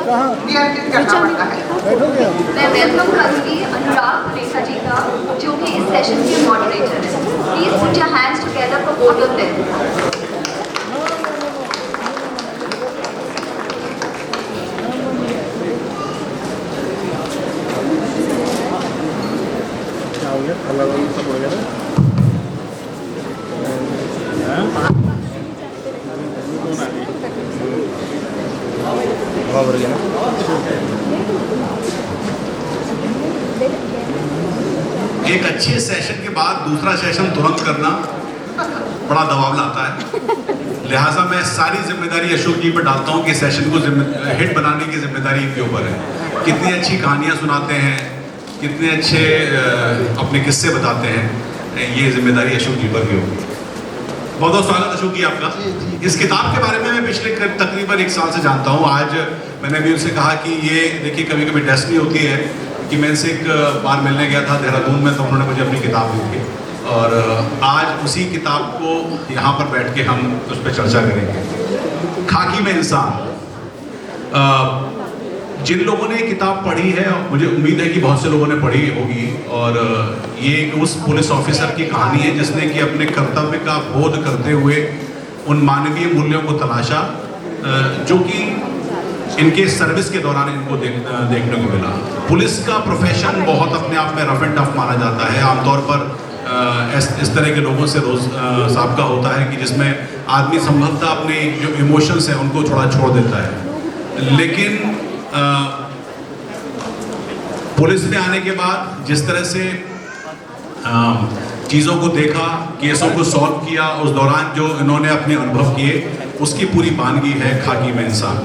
नियंत्रित करना पड़ता है। मैं वेलकम करूंगी अनुराग रेखा जी का, जो कि इस सेशन के मॉडरेटर है। Please put your hands together for both of them. अलग सब हो गया एक अच्छे सेशन के बाद दूसरा सेशन तुरंत करना बड़ा दबाव लाता है, लिहाजा मैं सारी जिम्मेदारी अशोक जी पर डालता हूं कि सेशन को हिट बनाने की जिम्मेदारी इनके ऊपर है। कितनी अच्छी कहानियां सुनाते हैं, कितने अच्छे अपने किस्से बताते हैं, ये जिम्मेदारी अशोक जी पर भी होगी। बहुत बहुत स्वागत अशोक जी आपका। इस किताब के बारे में मैं पिछले तकरीबन 1 साल से जानता हूँ। आज मैंने भी उनसे कहा कि ये देखिए कभी कभी डेस्टिनी होती है कि मैं इनसे एक बार मिलने गया था देहरादून में, तो उन्होंने मुझे अपनी किताब दी थी और आज उसी किताब को यहाँ पर बैठ के हम उस पर चर्चा करेंगे। खाकी में इंसान। जिन लोगों ने किताब पढ़ी है, मुझे उम्मीद है कि बहुत से लोगों ने पढ़ी होगी, और ये उस पुलिस ऑफिसर की कहानी है जिसने कि अपने कर्तव्य का बोध करते हुए उन मानवीय मूल्यों को तलाशा जो कि इनके सर्विस के दौरान इनको देखने को मिला। पुलिस का प्रोफेशन बहुत अपने आप में रफ एंड टफ माना जाता है। आमतौर पर इस तरह के लोगों से रोज साबका होता है कि जिसमें आदमी संभवतः अपने जो इमोशंस हैं उनको थोड़ा छोड़ देता है, लेकिन पुलिस में आने के बाद जिस तरह से चीज़ों को देखा, केसों को सॉल्व किया, उस दौरान जो इन्होंने अपने अनुभव किए, उसकी पूरी बानगी है खाकी में इंसान।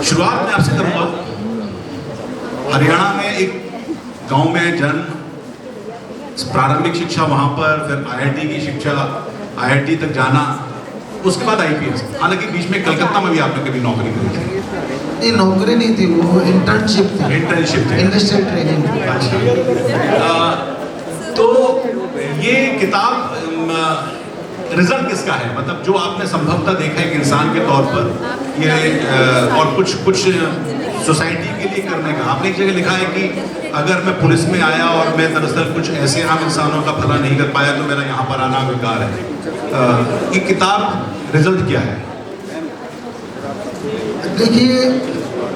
शुरुआत में आपसे करूँगा, हरियाणा में एक गांव में जन्म, प्रारंभिक शिक्षा वहाँ पर, फिर आईआईटी की शिक्षा, आईआईटी तक जाना, उसके बाद आईपीएस। हालांकि बीच में कलकत्ता में भी आपने कभी नौकरी करी थी। ये नौकरी नहीं थी, वो इंटर्नशिप थी। इंटर्नशिप थी, इंडस्ट्रियल ट्रेनिंग। अच्छा। तो ये किताब रिजल्ट किसका है, मतलब जो आपने संभवतः देखा है एक इंसान के तौर पर ये और कुछ सोसाइटी के लिए करने का। आपने एक जगह लिखा है कि अगर मैं पुलिस में आया और मैं दरअसल कुछ ऐसे आम इंसानों का भला नहीं कर पाया तो मेरा यहाँ पर आना बेकार है। ये किताब रिजल्ट क्या है? देखिए,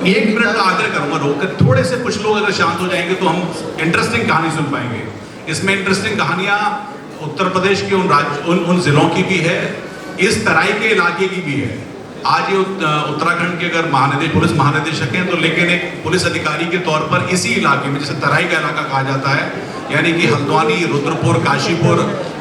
1 मिनट का आग्रह करूंगा रोककर, थोड़े से कुछ लोग अगर शांत हो जाएंगे तो हम इंटरेस्टिंग कहानी सुन पाएंगे। इसमें इंटरेस्टिंग कहानियां उत्तर प्रदेश के उन जिलों की भी है, इस तराई के इलाके की भी है। आज ये उत्तराखंड के अगर पुलिस महानिदेशक हैं तो, लेकिन एक पुलिस अधिकारी के तौर पर इसी इलाके में, जैसे तराई का इलाका कहा जाता है, यानी कि हल्द्वानी, रुद्रपुर, काशीपुर,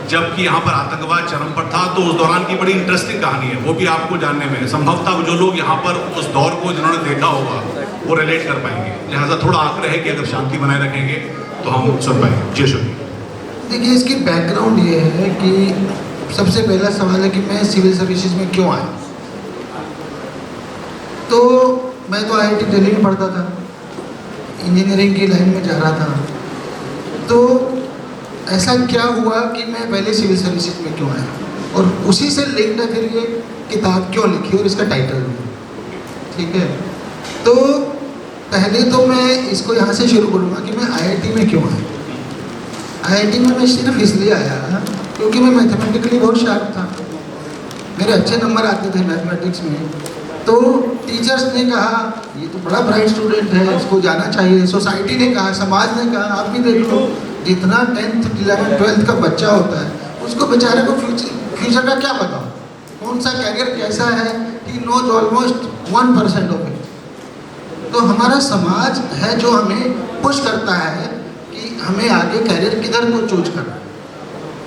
जबकि यहाँ पर आतंकवाद चरम पर था, तो उस दौरान की बड़ी इंटरेस्टिंग कहानी है, वो भी आपको जानने में संभवतः जो लोग यहाँ पर उस दौर को जिन्होंने देखा होगा वो रिलेट कर पाएंगे। लिहाजा थोड़ा आग्रह है कि अगर शांति बनाए रखेंगे तो हम सुन पाएंगे। जी शुक्रिया। देखिए, इसकी बैकग्राउंड ये है कि सबसे पहला सवाल है कि मैं सिविल सर्विसेज में क्यों आया। तो मैं तो आईआईटी दिल्ली में पढ़ता था, इंजीनियरिंग की लाइन में जा रहा था, तो ऐसा क्या हुआ कि मैं पहले सिविल सर्विसेज में क्यों आया, और उसी से लिंक्ड है फिर ये किताब क्यों लिखी और इसका टाइटल भी। ठीक है, तो पहले तो मैं इसको यहाँ से शुरू करूँगा कि मैं आईआईटी में क्यों आया। आईआईटी में मैं सिर्फ इसलिए आया क्योंकि मैं मैथमेटिकली बहुत शार्प था, मेरे अच्छे नंबर आते थे मैथमेटिक्स में। तो टीचर्स ने कहा ये तो बड़ा ब्राइट स्टूडेंट है, इसको जाना चाहिए। सोसाइटी ने कहा, समाज ने कहा, आप भी देख लो, जितना 10th 11th 12th का बच्चा होता है उसको बेचारे को फ्यूचर का क्या पता, कौन सा कैरियर कैसा है, he knows almost 1% of it. तो हमारा समाज है जो हमें पुश करता है कि हमें आगे कैरियर किधर को चूज करना।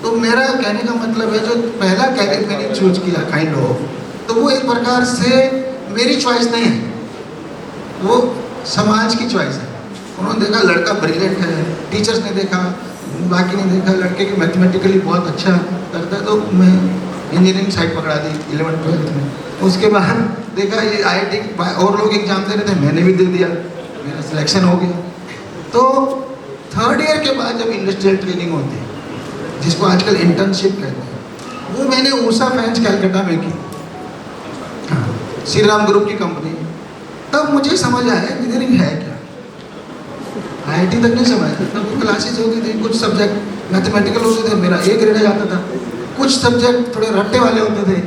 तो मेरा कहने का मतलब है जो पहला कैरियर मैंने चूज किया काइंड ऑफ, तो वो एक प्रकार से मेरी चॉइस नहीं है, वो समाज की चॉइस है। उन्होंने देखा लड़का ब्रिलियंट है, टीचर्स ने देखा, बाकी ने देखा लड़के की मैथमेटिकली बहुत अच्छा करता है, तो मैं इंजीनियरिंग साइड पकड़ा दी 11th 12th में। उसके बाद देखा ये आईआईटी और लोग एग्जाम दे रहे थे, मैंने भी दे दिया, मेरा सिलेक्शन हो गया। तो 3rd ईयर के बाद जब इंडस्ट्रियल ट्रेनिंग होती है, जिसको आजकल इंटर्नशिप कहते हैं, वो मैंने ऊषा फैंस कैलकाटा में की। हाँ, श्री राम ग्रुप की कंपनी, तब मुझे समझ आया इंजीनियरिंग है क्या। IIT तक नहीं समझ आया, तब क्लासेस होती थी, कुछ सब्जेक्ट मैथमेटिकल होते थे, मेरा A ग्रेड आता था। कुछ सब्जेक्ट थोड़े रट्टे वाले होते थे,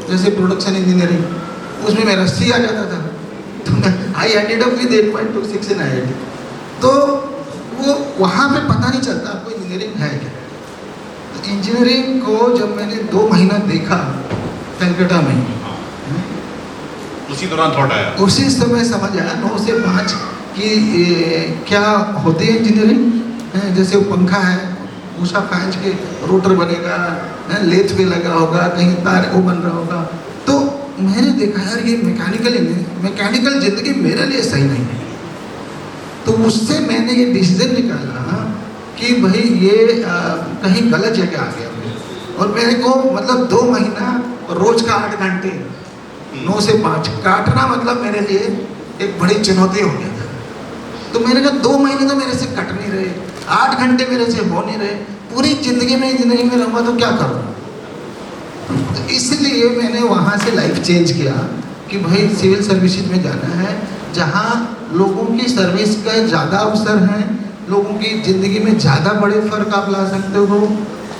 जैसे प्रोडक्शन इंजीनियरिंग, उसमें मेरा C आ जाता था। तो मैं I ended up with 8.26 in IIT। तो वो वहाँ पे पता नहीं चलता आपको इंजीनियरिंग है क्या। तो इंजीनियरिंग को जब मैंने 2 महीना देखा कलकत्ता में, उसी दौरान थॉट आया, उसी समय समझ आया 9 से 5 कि क्या होती है इंजीनियरिंग। जैसे वो पंखा है, उषा फैंस के रोटर बनेगा, लेथ पे लगा होगा, कहीं तार वो बन रहा होगा। तो मैंने देखा यार ये मैकेनिकल ज़िंदगी मेरे लिए सही नहीं है। तो उससे मैंने ये डिसीजन निकाला कि भाई ये कहीं गलत जगह आ गया मैं। और मेरे को मतलब 2 महीना रोज का 8 घंटे 9 से 5 काटना मतलब मेरे लिए एक बड़ी चुनौती हो गया था। तो मैंने कहा 2 महीने तो मेरे से कट नहीं रहे, 8 घंटे मेरे से हो नहीं रहे, पूरी ज़िंदगी में इंजीनियरिंग में रहूँगा तो क्या करूँ। तो इसलिए मैंने वहाँ से लाइफ चेंज किया कि भाई सिविल सर्विसेज में जाना है, जहाँ लोगों की सर्विस का ज़्यादा अवसर हैं, लोगों की ज़िंदगी में ज़्यादा बड़े फ़र्क आप ला सकते हो,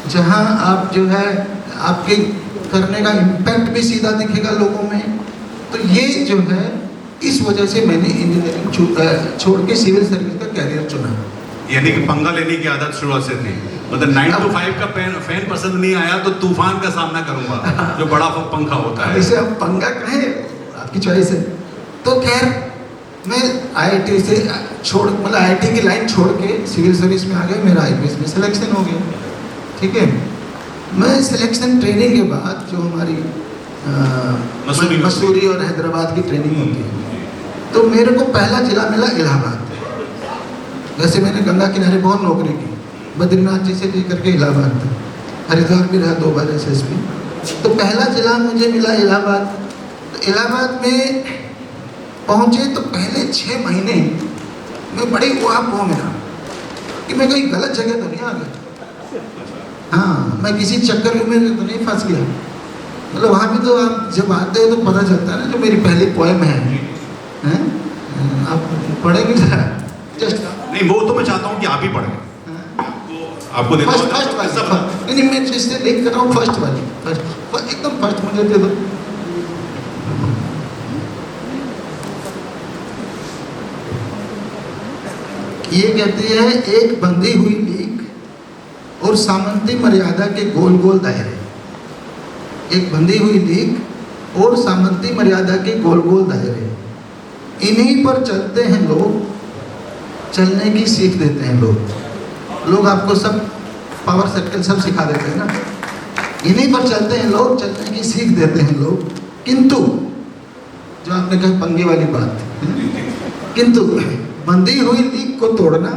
जहाँ आप जो है आपके करने का इम्पैक्ट भी सीधा दिखेगा लोगों में। तो ये जो है इस वजह से मैंने इंजीनियरिंग छोड़ के सिविल सर्विस का कैरियर चुना। यानी कि पंगा लेने की आदत शुरुआत से थी, मतलब 9 to 5 का फैन पसंद नहीं आया तो तूफान का सामना करूंगा, जो बड़ा पंखा होता है। इसे आप पंगा कहें, आपकी चॉइस है। तो खैर मैं IIT से मतलब IIT की लाइन छोड़ के सिविल सर्विस में आ गया, मेरा IPS में सिलेक्शन हो गया। ठीक है, मैं सिलेक्शन ट्रेनिंग के बाद जो हमारी मसूरी और हैदराबाद की ट्रेनिंग होती है, तो मेरे को पहला जिला मिला इलाहाबाद। वैसे मैंने गंगा किनारे बहुत नौकरी की, बद्रीनाथ जी से लेकर के इलाहाबाद तक, हरिद्वार भी रहा 2 बार SSP। तो पहला जिला मुझे मिला इलाहाबाद। तो इलाहाबाद में पहुँचे तो पहले 6 महीने मैं बड़ी वाह में रहा कि मैं कहीं गलत जगह तो नहीं आ गया। हाँ, मैं किसी चक्कर में तो नहीं फंस गया। मतलब वहाँ पे तो आप जब आते हो तो पता चलता है ना, जो मेरी पहली पोएम है, आप पढ़ेंगे जरा जस्ट। नहीं, वो तो मैं चाहता हूँ कि आप ही पढ़ें, आपको देता हूँ। फर्स्ट वाली नहीं, मैं जिससे लिंक कर रहा हूँ फर्स्ट वाली, एकदम फर्स्ट मुझे दे दो। ये कहती है, एक बंधी हुई लीक और सामंती मर्यादा के गोल गोल दायरे। एक बंधी हुई लीक और सामंती मर्यादा के गोल गोल दायरे, इन्हीं पर चलते हैं लोग, चलने की सीख देते हैं लोग आपको सब पावर सर्कल सब सिखा देते हैं ना। इन्हीं पर चलते हैं लोग, चलने की सीख देते हैं लोग। किंतु जो आपने कहा पंगे वाली बात, किंतु बंधी हुई लीक को तोड़ना,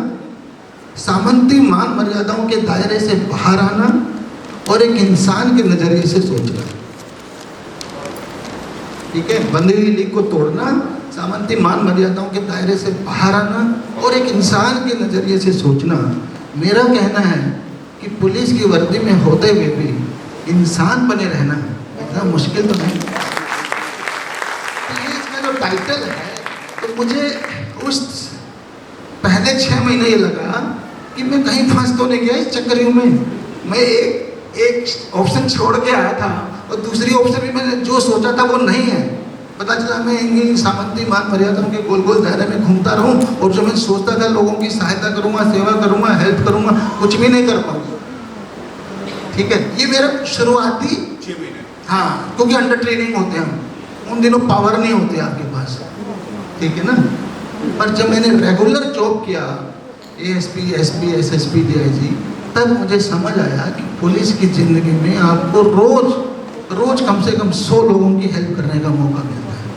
सामंती मान मर्यादाओं के दायरे से बाहर आना और एक इंसान के नज़रिए से सोचना। ठीक है, बंधी हुई लीक को तोड़ना, सामंती मान मर्यादाओं के दायरे से बाहर आना और एक इंसान के नज़रिए से सोचना। मेरा कहना है कि पुलिस की वर्दी में होते हुए भी इंसान बने रहना इतना मुश्किल तो नहीं। तो ये इसका जो टाइटल है, तो मुझे उस पहले 6 महीने ये लगा कि मैं कहीं फंस तो नहीं गया इस चक्करियों में। मैं एक ऑप्शन छोड़ के आया था और दूसरी ऑप्शन भी मैंने जो सोचा था वो नहीं है। पता चला मैं इन्हीं सामंती मान मर्यादाओं के गोल गोल दायरे में घूमता रहूं और जो मैं सोचता था लोगों की सहायता करूंगा, सेवा करूंगा, हेल्प करूंगा, कुछ भी नहीं कर पाऊंगा। ठीक है, ये मेरा शुरुआती 6 महीने। हाँ, क्योंकि अंडर ट्रेनिंग होते हैं, उन दिनों पावर नहीं होती आपके पास। ठीक है ना। पर जब मैंने रेगुलर जॉब किया, ASP, SP, SSP, DIG, तब मुझे समझ आया कि पुलिस की ज़िंदगी में आपको रोज कम से कम 100 लोगों की हेल्प करने का मौका मिलता है।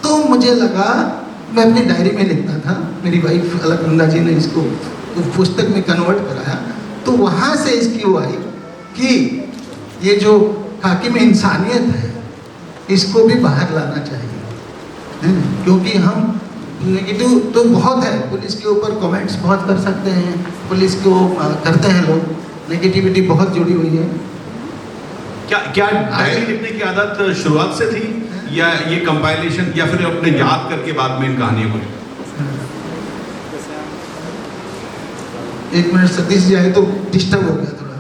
तो मुझे लगा, मैं अपनी डायरी में लिखता था, मेरी वाइफ अलकनंदा जी ने इसको पुस्तक में कन्वर्ट कराया, तो वहाँ से इसकी वो आई कि ये जो खाकी में इंसानियत है इसको भी बाहर लाना चाहिए। क्योंकि हम नेगेटिव तो बहुत है, पुलिस के ऊपर कमेंट्स बहुत कर सकते हैं, पुलिस को करते हैं लोग, नेगेटिविटी बहुत जुड़ी हुई है। क्या डायरी लिखने की आदत शुरुआत से थी या ये कंपाइलेशन या फिर अपने याद करके बाद में इन कहानियों को? एक मिनट, सतीश जी आए तो डिस्टर्ब हो गया थोड़ा।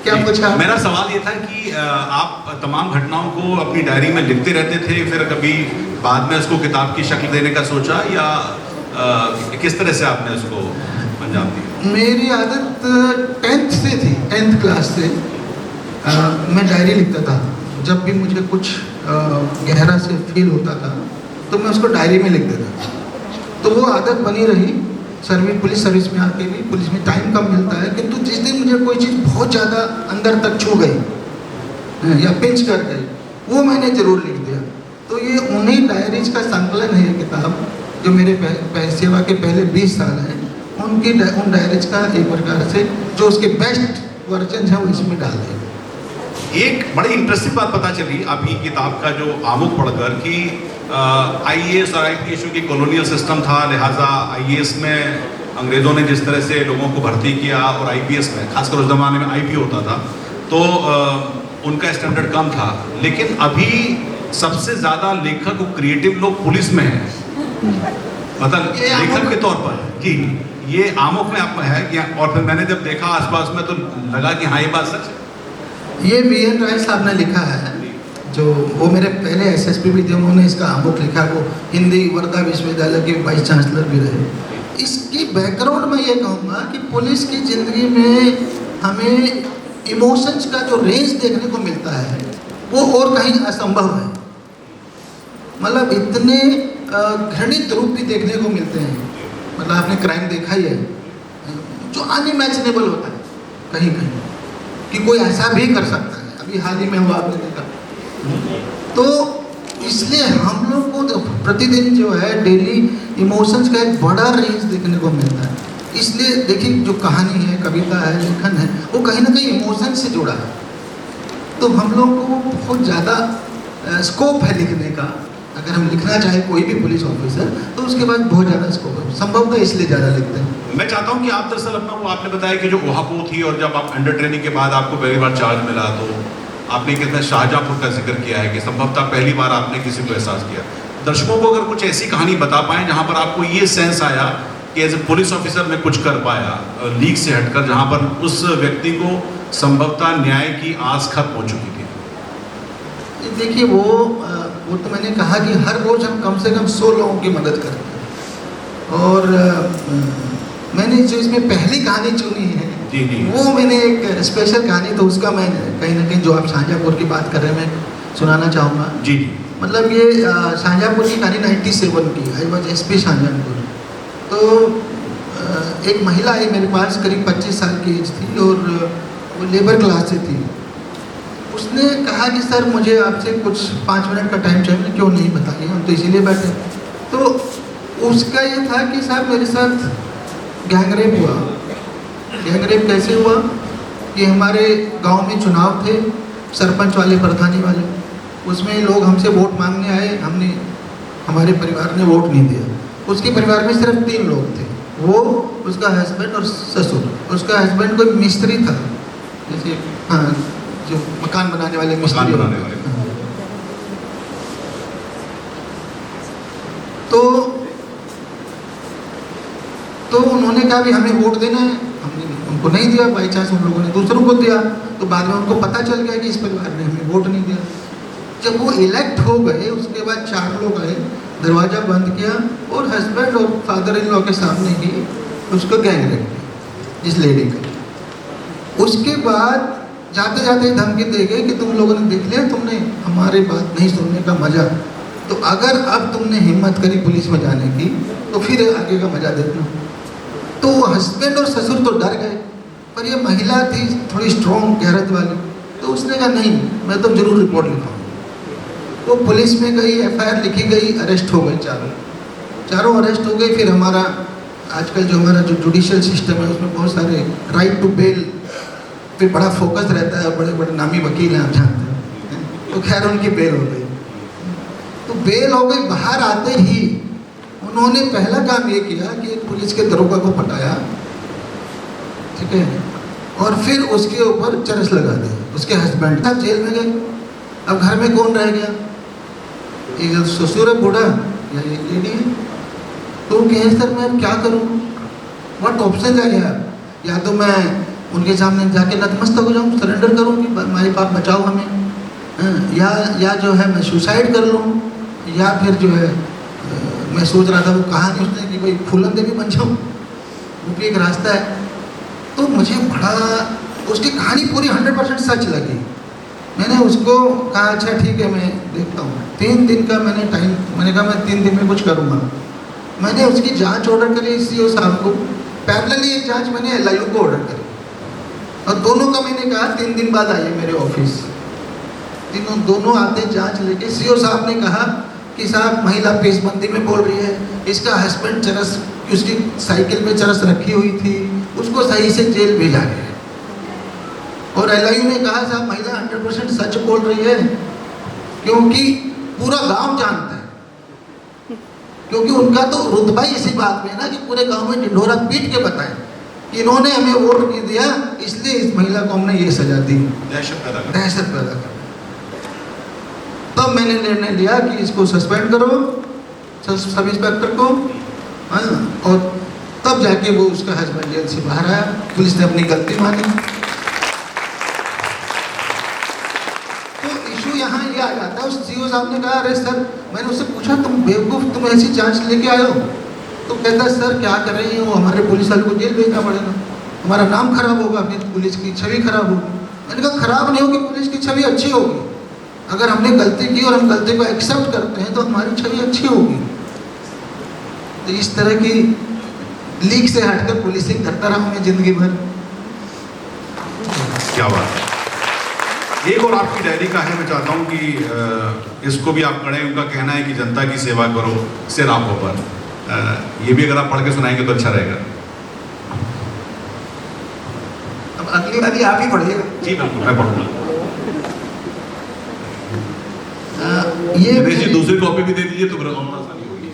क्या पूछा? मेरा सवाल ये था कि आप तमाम घटनाओं को अपनी डायरी में लिखते रहते थे, फिर कभी बाद में उसको किताब की शक्ल देने का सोचा, या किस तरह से आपने उसको अंजाम दिया? मेरी आदत 10th से थी, 10th क्लास से मैं डायरी लिखता था। जब भी मुझे कुछ गहरा से फील होता था तो मैं उसको डायरी में लिख देता था। तो वो आदत बनी रही। पुलिस सर्विस में आके भी, पुलिस में टाइम कम मिलता है, किंतु जिस दिन मुझे कोई चीज़ बहुत ज़्यादा अंदर तक छू गई या पिंच कर गई, वो मैंने ज़रूर लिख दिया। तो ये उन्हीं डायरीज का संकलन है ये किताब, जो मेरे सेवा के पहले 20 साल हैं उन डायरीज का एक प्रकार से जो उसके बेस्ट वर्जन है वो इसमें डाल दिया। एक बड़ी इंटरेस्टिंग बात पता चली आपकी किताब का जो आमुख पढ़कर कि आईएएस और आईपीएस की कॉलोनियल सिस्टम था, लिहाजा आईएएस में अंग्रेज़ों ने जिस तरह से लोगों को भर्ती किया और आईपीएस में खासकर उस ज़माने में आईपी होता था तो उनका स्टैंडर्ड कम था। लेकिन अभी सबसे ज़्यादा लेखक और क्रिएटिव लोग पुलिस में हैं, मतलब लेखक के तौर पर कि ये आमुख में आप है कि, और फिर मैंने जब देखा आसपास में तो लगा कि हाँ ये बात सच है। ये वी.एन. राय साहब ने लिखा है, जो वो मेरे पहले एसएसपी भी थे, उन्होंने इसका आमुख लिखा। वो हिंदी वर्धा विश्वविद्यालय के वाइस चांसलर भी रहे। इसकी बैकग्राउंड में ये कहूँगा कि पुलिस की ज़िंदगी में हमें इमोशंस का जो रेंज देखने को मिलता है वो और कहीं असंभव है। मतलब इतने घृणित रूप भी देखने को मिलते हैं। मतलब आपने क्राइम देखा ही है जो अनइमेजिनेबल होता है कहीं कहीं, कि कोई ऐसा भी कर सकता है। अभी हाल ही में हुआ आपने देखा। तो इसलिए हम लोग को प्रतिदिन जो है डेली इमोशंस का एक बड़ा रेंज देखने को मिलता है। इसलिए देखिए जो कहानी है, कविता है, लेखन है, वो कहीं ना कहीं इमोशन से जुड़ा है। तो हम लोग को बहुत ज़्यादा स्कोप है लिखने का। अगर हम लिखना चाहे कोई भी पुलिस ऑफिसर तो उसके पास बहुत ज़्यादा स्कोप है, संभव है, इसलिए ज़्यादा लिखते हैं। मैं चाहता हूँ कि आप दरअसल अपना वो आपने बताया कि जो ओहापो थी और जब आप अंडर ट्रेनिंग के बाद आपको पहली बार चार्ज मिला तो आपने कितना शाहजहाँपुर का जिक्र किया है कि संभवतः पहली बार आपने किसी को एहसास किया। दर्शकों को अगर कुछ ऐसी कहानी बता पाएं जहाँ पर आपको ये सेंस आया कि एज ए पुलिस ऑफिसर मैं कुछ कर पाया लीग से हटकर, जहाँ पर उस व्यक्ति को संभवतः न्याय की आस खत्म हो चुकी थी। देखिए वो तो मैंने कहा कि हर रोज़ हम कम से कम 100 लोगों की मदद करते हैं। और मैंने जो इसमें पहली कहानी चुनी है जी जी, वो मैंने एक स्पेशल कहानी, तो उसका मैं कहीं ना कहीं जो आप शाहजहाँपुर की बात कर रहे हैं मैं सुनाना चाहूँगा। जी मतलब ये शाहजहाँपुर की कहानी 97 की। I was SP Shahjahanpur. तो एक महिला आई मेरे पास, करीब 25 साल की एज थी और वो लेबर क्लास से थी। उसने कहा कि सर मुझे आपसे कुछ 5 मिनट का टाइम चाहिए। क्यों नहीं, बताइए, हम तो इसीलिए बैठे। तो उसका ये था कि साहब मेरे साथ गैंगरेप हुआ। गैंगरेप कैसे हुआ कि हमारे गांव में चुनाव थे, सरपंच वाले, प्रधानी वाले। उसमें लोग हमसे वोट मांगने आए, हमारे परिवार ने वोट नहीं दिया। उसके परिवार में सिर्फ 3 लोग थे, वो, उसका हस्बैंड और ससुर। उसका हस्बैंड कोई मिस्त्री था, जैसे हाँ जो मकान बनाने वाले मिस्त्री बनाने वाले। तो उन्होंने कहा भी हमें वोट देना है। हमने उनको नहीं दिया, बाई चांस उन लोगों ने दूसरों को दिया। तो बाद में उनको पता चल गया कि इस परिवार ने हमें वोट नहीं दिया। जब वो इलेक्ट हो गए उसके बाद 4 लोग आए, दरवाज़ा बंद किया और हस्बैंड और फादर इन लॉ के सामने ही उसको गैंगरेप किया, जिस लेडी को। उसके बाद जाते जाते धमकी दे गए कि तुम लोगों ने देख लिया, तुमने हमारी बात नहीं सुनने का मज़ा, तो अगर अब तुमने हिम्मत करी पुलिस में जाने की तो फिर आगे का मज़ा देखना। तो हस्बैंड और ससुर तो डर गए, पर ये महिला थी थोड़ी स्ट्रॉन्ग, गैरत वाली। तो उसने कहा नहीं, मैं तो जरूर रिपोर्ट लिखाऊंगा। वो पुलिस में गई, एफआईआर लिखी गई, अरेस्ट हो गए चारों अरेस्ट हो गए। फिर हमारा आजकल जो हमारा जुडिशियल सिस्टम है उसमें बहुत सारे राइट टू बेल पे बड़ा फोकस रहता है। बड़े बड़े नामी वकील हैं, आप जानते हैं। तो खैर उनकी बेल हो गई। तो बेल हो गई, बाहर आते ही उन्होंने पहला काम ये किया कि एक पुलिस के दरोगा को पटाया, ठीक है, और फिर उसके ऊपर चरस लगा दी उसके हस्बैंड। अब जेल में गए, अब घर में कौन रह गया? एक ससुर है बूढ़ा या एक लेडी है। तो कहे सर मैं क्या करूँ, व्हाट ऑप्शन है यार? या तो मैं उनके सामने जाके नतमस्तक हो जाऊँ, सरेंडर करूँ कि माई बाप बचाओ हमें, या जो है मैं सुसाइड कर लूँ, या फिर जो है मैं सोच रहा था वो कहानी उसने कि भाई फूलन देवी बन जाऊँ, वो भी एक रास्ता है। तो मुझे बड़ा उसकी कहानी पूरी 100% सच लगी। मैंने उसको कहा अच्छा ठीक है मैं देखता हूँ। 3 दिन का मैंने टाइम, मैंने कहा मैं 3 दिन में कुछ करूँगा। मैंने उसकी जांच ऑर्डर करी सीओ साहब को, पैरेलली एक जांच मैंने LIU को ऑर्डर करी, और दोनों का मैंने कहा 3 दिन बाद आइए मेरे ऑफिस। दोनों आते जांच लेके। सीओ साहब ने कहा कि साहब महिला पेशबंदी में बोल रही है, इसका हस्बैंड चरस, उसकी साइकिल पे चरस रखी हुई थी, उसको सही से जेल भेजा गया। और LIU ने कहा साहब महिला 100% सच बोल रही है, क्योंकि पूरा गांव जानता है, क्योंकि उनका तो रुतबा ही इसी बात में है ना कि पूरे गांव में ढिंढोरा पीट के बताएं कि इन्होंने हमें वोट नहीं दिया इसलिए इस महिला को हमने ये सजा दी, दहशत पैदा कर। तब मैंने निर्णय लिया कि इसको सस्पेंड करो, सब इंस्पेक्टर को, और तब जाके वो उसका हस्बैंड जेल से बाहर आया। पुलिस ने अपनी गलती मानी। तो इशू यहाँ ये आ जाता है। उस सीओ साहब ने कहा अरे सर, मैंने उससे पूछा तुम बेवकूफ़, तुम ऐसी जांच लेके आए हो? तो कहता सर क्या कर रही हो, हमारे पुलिस वाले को जेल भेजना पड़ेगा, हमारा नाम खराब होगा, फिर पुलिस की छवि खराब होगी। मैंने कहा खराब नहीं होगी, पुलिस की छवि अच्छी होगी। अगर हमने गलती की और हम गलती को एक्सेप्ट करते हैं तो हमारी छवि अच्छी होगी। तो इस तरह की लीक से हटकर पुलिसिंग करता रहा मैं जिंदगी भर। क्या बात है। एक और आपकी डायरी का है, मैं चाहता हूँ कि इसको भी आप पढ़ें। उनका कहना है कि जनता की सेवा करो सिर आंखों पर। ये भी अगर आप पढ़ के सुनाएंगे तो अच्छा रहेगा। अब अगली बारी आप ही पढ़िएगा। जी बिल्कुल, मैं पढ़ूंगा। ये जी दूसरी कॉपी भी दे दीजिए तो मेरा काम आसानी होगी।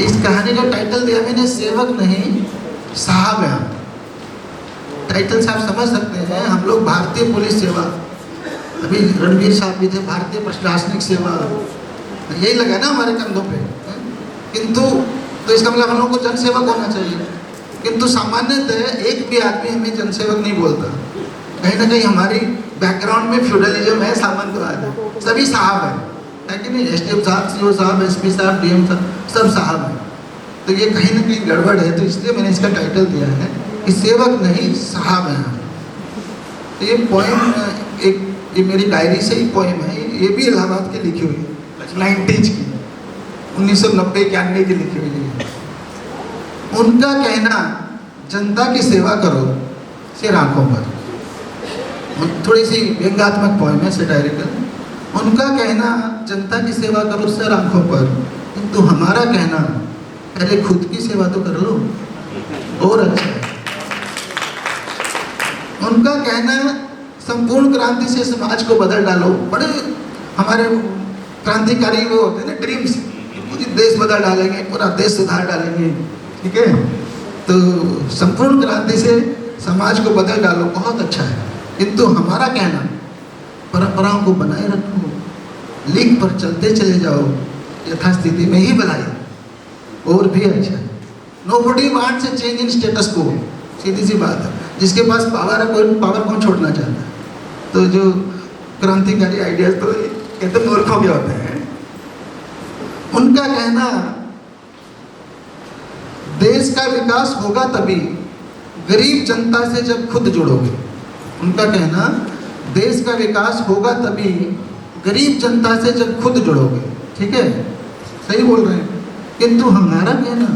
इस कहानी का टाइटल दिया मैंने सेवक नहीं साहब है। टाइटल से आप समझ सकते हैं, हम लोग भारतीय पुलिस सेवा, अभी रणवीर साहब भी थे, भारतीय प्रशासनिक सेवा, यही लगा ना हमारे कंधों पे। किंतु तो इसका मतलब हम लोग को जनसेवक होना चाहिए, किंतु सामान्यतः एक भी आदमी हमें जनसेवक नहीं बोलता। कहीं ना कहीं हमारी बैकग्राउंड में फ्यूडलिज्म है, सामंतवाद है, सभी साहब है कि नहीं? SDM साहब, CO साहब, SP साहब, DM साहब, सब साहब हैं। तो ये कहीं ना कहीं गड़बड़ है, तो इसलिए मैंने इसका टाइटल दिया है कि सेवक नहीं साहब हैं। तो ये पोएम एक, ये मेरी डायरी से ही पोएम है, ये भी इलाहाबाद की लिखी हुई है, 90s की, 1990-91 की लिखी हुई है। उनका कहना जनता की सेवा करो सिर आंखों पर। थोड़ी सी व्यंग्यात्मक पोएम है, सेटायरिकल। उनका कहना जनता की सेवा करो सिर आंखों पर, किंतु हमारा कहना पहले खुद की सेवा तो कर लो और अच्छा है। उनका कहना संपूर्ण क्रांति से समाज को बदल डालो। बड़े हमारे क्रांतिकारी वो होते हैं ना, ड्रीम्स, पूरी देश बदल डालेंगे, पूरा देश सुधार डालेंगे, ठीक है? तो संपूर्ण क्रांति से समाज को बदल डालो, बहुत अच्छा है। किंतु हमारा कहना परंपराओं को बनाए रखो, लीक पर चलते चले जाओ, यथास्थिति में ही भलाई और भी अच्छा है। Nobody wants a change in status को, सीधी सी बात है। जिसके पास पावर है, कोई पावर कौन छोड़ना चाहता है? तो जो क्रांतिकारी आइडियाज तो कहते मूर्खों के होते हैं। उनका कहना देश का विकास होगा तभी गरीब जनता से जब खुद जुड़ोगे। उनका कहना देश का विकास होगा तभी गरीब जनता से जब खुद जुड़ोगे, ठीक है? सही बोल रहे हैं। किंतु हमारा कहना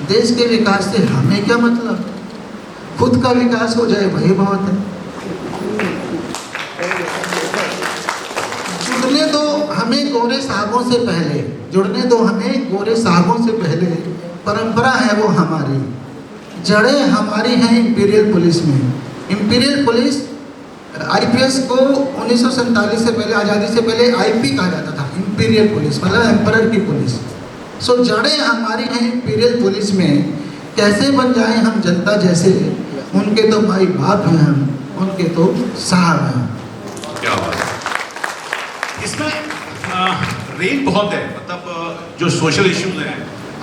देश के विकास से हमें क्या मतलब, खुद का विकास हो जाए वही बहुत है। जुड़ने दो हमें गोरे साहबों से पहले, जुड़ने दो हमें गोरे साहबों से पहले, परंपरा है वो हमारी, जड़ें हमारी हैं इंपीरियल पुलिस में। इंपीरियल पुलिस IPS को 1947 से पहले, आज़ादी से पहले IP कहा जाता था, इंपीरियल पुलिस मतलब एम्परर की पुलिस। सो जड़ें हमारी हैं इंपीरियल पुलिस में, कैसे बन जाए हम जनता जैसे, उनके तो माई बाप हैं हम, उनके तो साहब हैं। क्या बात है। इसमें रेंज बहुत है, मतलब जो सोशल इश्यूज हैं,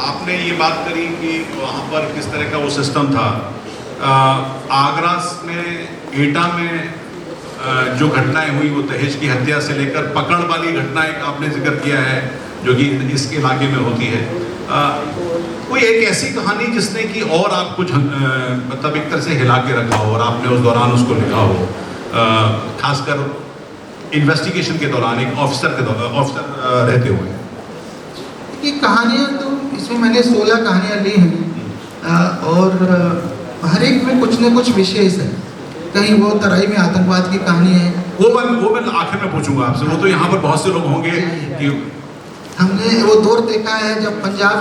आपने ये बात करी कि वहाँ पर किस तरह का वो सिस्टम था। आगरा में एटा में जो घटनाएं हुई वो दहेज की हत्या से लेकर पकड़ वाली घटनाएं आपने जिक्र किया है जो कि इसके इलाके में होती है। कोई एक ऐसी कहानी जिसने कि और आप कुछ मतलब एक तरह से हिला के रखा हो और आपने उस दौरान उसको लिखा हो, खासकर इन्वेस्टिगेशन के दौरान एक ऑफिसर रहते हुए? ये कहानियाँ तो इसमें मैंने 16 कहानियाँ ली हैं और हर एक में कुछ न कुछ विशेष है। कहीं वो तराई में आतंकवाद की कहानी है, वो मैं आखिर में पूछूंगा आपसे। वो तो यहाँ पर बहुत से लोग होंगे कि हमने वो दौर देखा है जब पंजाब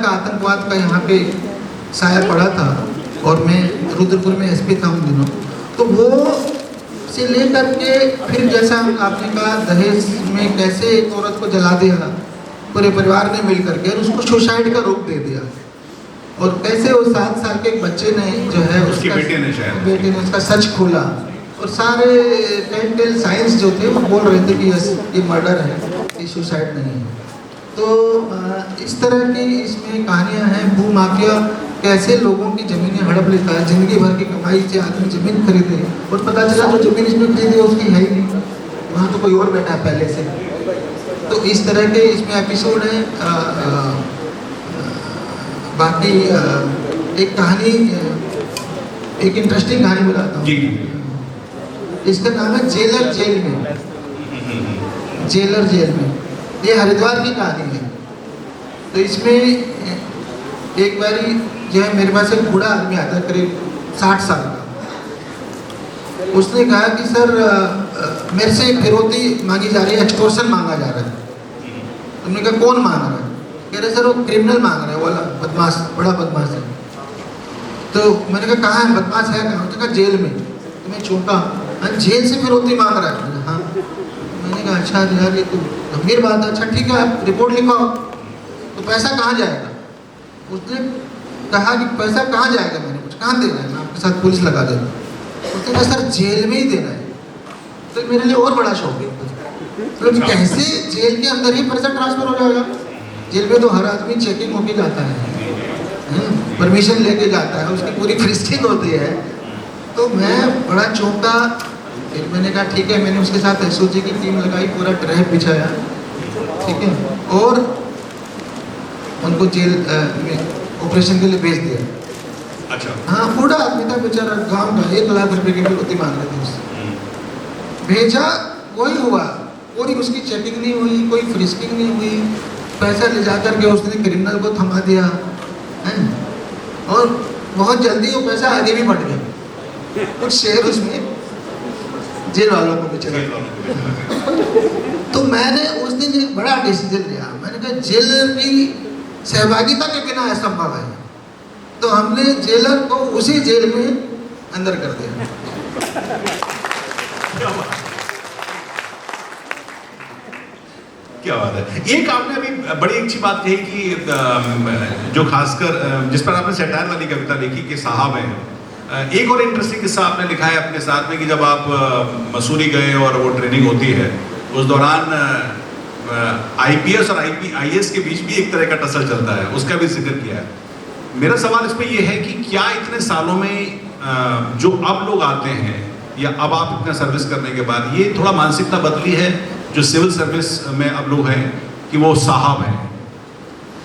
का आतंकवाद का यहाँ पे साया पड़ा था और मैं रुद्रपुर में एसपी था उन दिनों। तो वो से लेकर के फिर जैसा आपने कहा दहेज में कैसे एक औरत को जला दिया पूरे परिवार ने मिल करके और उसको सुसाइड का रूप दे दिया, और कैसे वो 7 साल के एक बच्चे ने जो है उसके बेटे ने उसका सच खोला और सारे टेल साइंस जो थे वो बोल रहे थे कि ये मर्डर है, ये सुसाइड नहीं है। तो इस तरह की इसमें कहानियाँ हैं। भू माफिया कैसे लोगों की ज़मीनें हड़प लेता है, ज़िंदगी भर की कमाई से आदमी ज़मीन खरीदे और पता चला जो ज़मीन इसमें खरीदी उसकी है ही नहीं, वहाँ तो कोई और बैठा है पहले से। तो इस तरह के इसमें एपिसोड हैं। बाकी एक कहानी, एक इंटरेस्टिंग कहानी बताता हूँ। इसका नाम है जेलर जेल में। जेलर जेल में ये हरिद्वार की कहानी है। तो इसमें एक बारी जो है मेरे पास एक बूढ़ा आदमी आता है करीब 60 साल का। उसने कहा कि सर मेरे से फिरौती मांगी जा रही है, एक्सटॉर्शन मांगा जा रहा है। तुमने कहा कौन मांग रहा है? कह रहे सर वो क्रिमिनल मांग रहा है, वाला बदमाश, बड़ा बदमाश है। तो मैंने कहा कहाँ है बदमाश है? कहाँ? उसने कहा जेल में। तो मैं चौंका, जेल से फिरौती मांग रहा है? हाँ। मैंने कहा अच्छा यार ये तो गंभीर बात है। अच्छा ठीक है आप रिपोर्ट लिखवाओ। तो पैसा कहाँ जाएगा? उसने कहा कि पैसा कहाँ जाएगा? मैंने कुछ कहाँ देना है, मैं आपके साथ पुलिस लगा देता। उसने कहा सर जेल में ही देना है। तो मेरे लिए और बड़ा शौक है, तो कैसे जेल के अंदर ही पैसा ट्रांसफर हो जाएगा? जेल में तो हर आदमी चेकिंग होके जाता है, परमिशन लेके जाता है, उसकी पूरी फ्रिस्किंग होती है। तो मैं बड़ा चौंका। फिर मैंने कहा ठीक है, मैंने उसके साथ एसओजी की टीम लगाई, पूरा ट्रैप बिछाया, ठीक है, और उनको जेल में ऑपरेशन के लिए भेज दिया। अच्छा। हाँ बूढ़ा आदमी था बेचारा, गांव का, 1 लाख रुपए की फिरौती मांग रहे थे उससे। भेजा, वही हुआ, कोई उसकी चेकिंग नहीं हुई, कोई फ्रिस्किंग नहीं हुई, पैसा ले जा करके उसने क्रिमिनल को थमा दिया है। और बहुत जल्दी वो पैसा आगे भी बढ़ गया, कुछ शेयर उसमें जेल वालों को भी चला। तो मैंने उस दिन एक बड़ा डिसीजन लिया। मैंने कहा जेलर की सहभागिता के बिना असंभव है। तो हमने जेलर को उसी जेल में अंदर कर दिया। क्या बात है। एक आपने अभी बड़ी अच्छी बात कही कि जो खासकर जिस पर आपने सैटायर वाली कविता लिखी कि साहब हैं। एक और इंटरेस्टिंग किस्सा आपने लिखा है अपने साथ में कि जब आप मसूरी गए और वो ट्रेनिंग होती है, उस दौरान आईपीएस और आईएएस के बीच भी एक तरह का टसल चलता है, उसका भी जिक्र किया है। मेरा सवाल इसमें यह है कि क्या इतने सालों में जो अब लोग आते हैं या अब आप इतना सर्विस करने के बाद ये थोड़ा मानसिकता बदली है जो सिविल सर्विस में अब लोग हैं कि वो साहब हैं?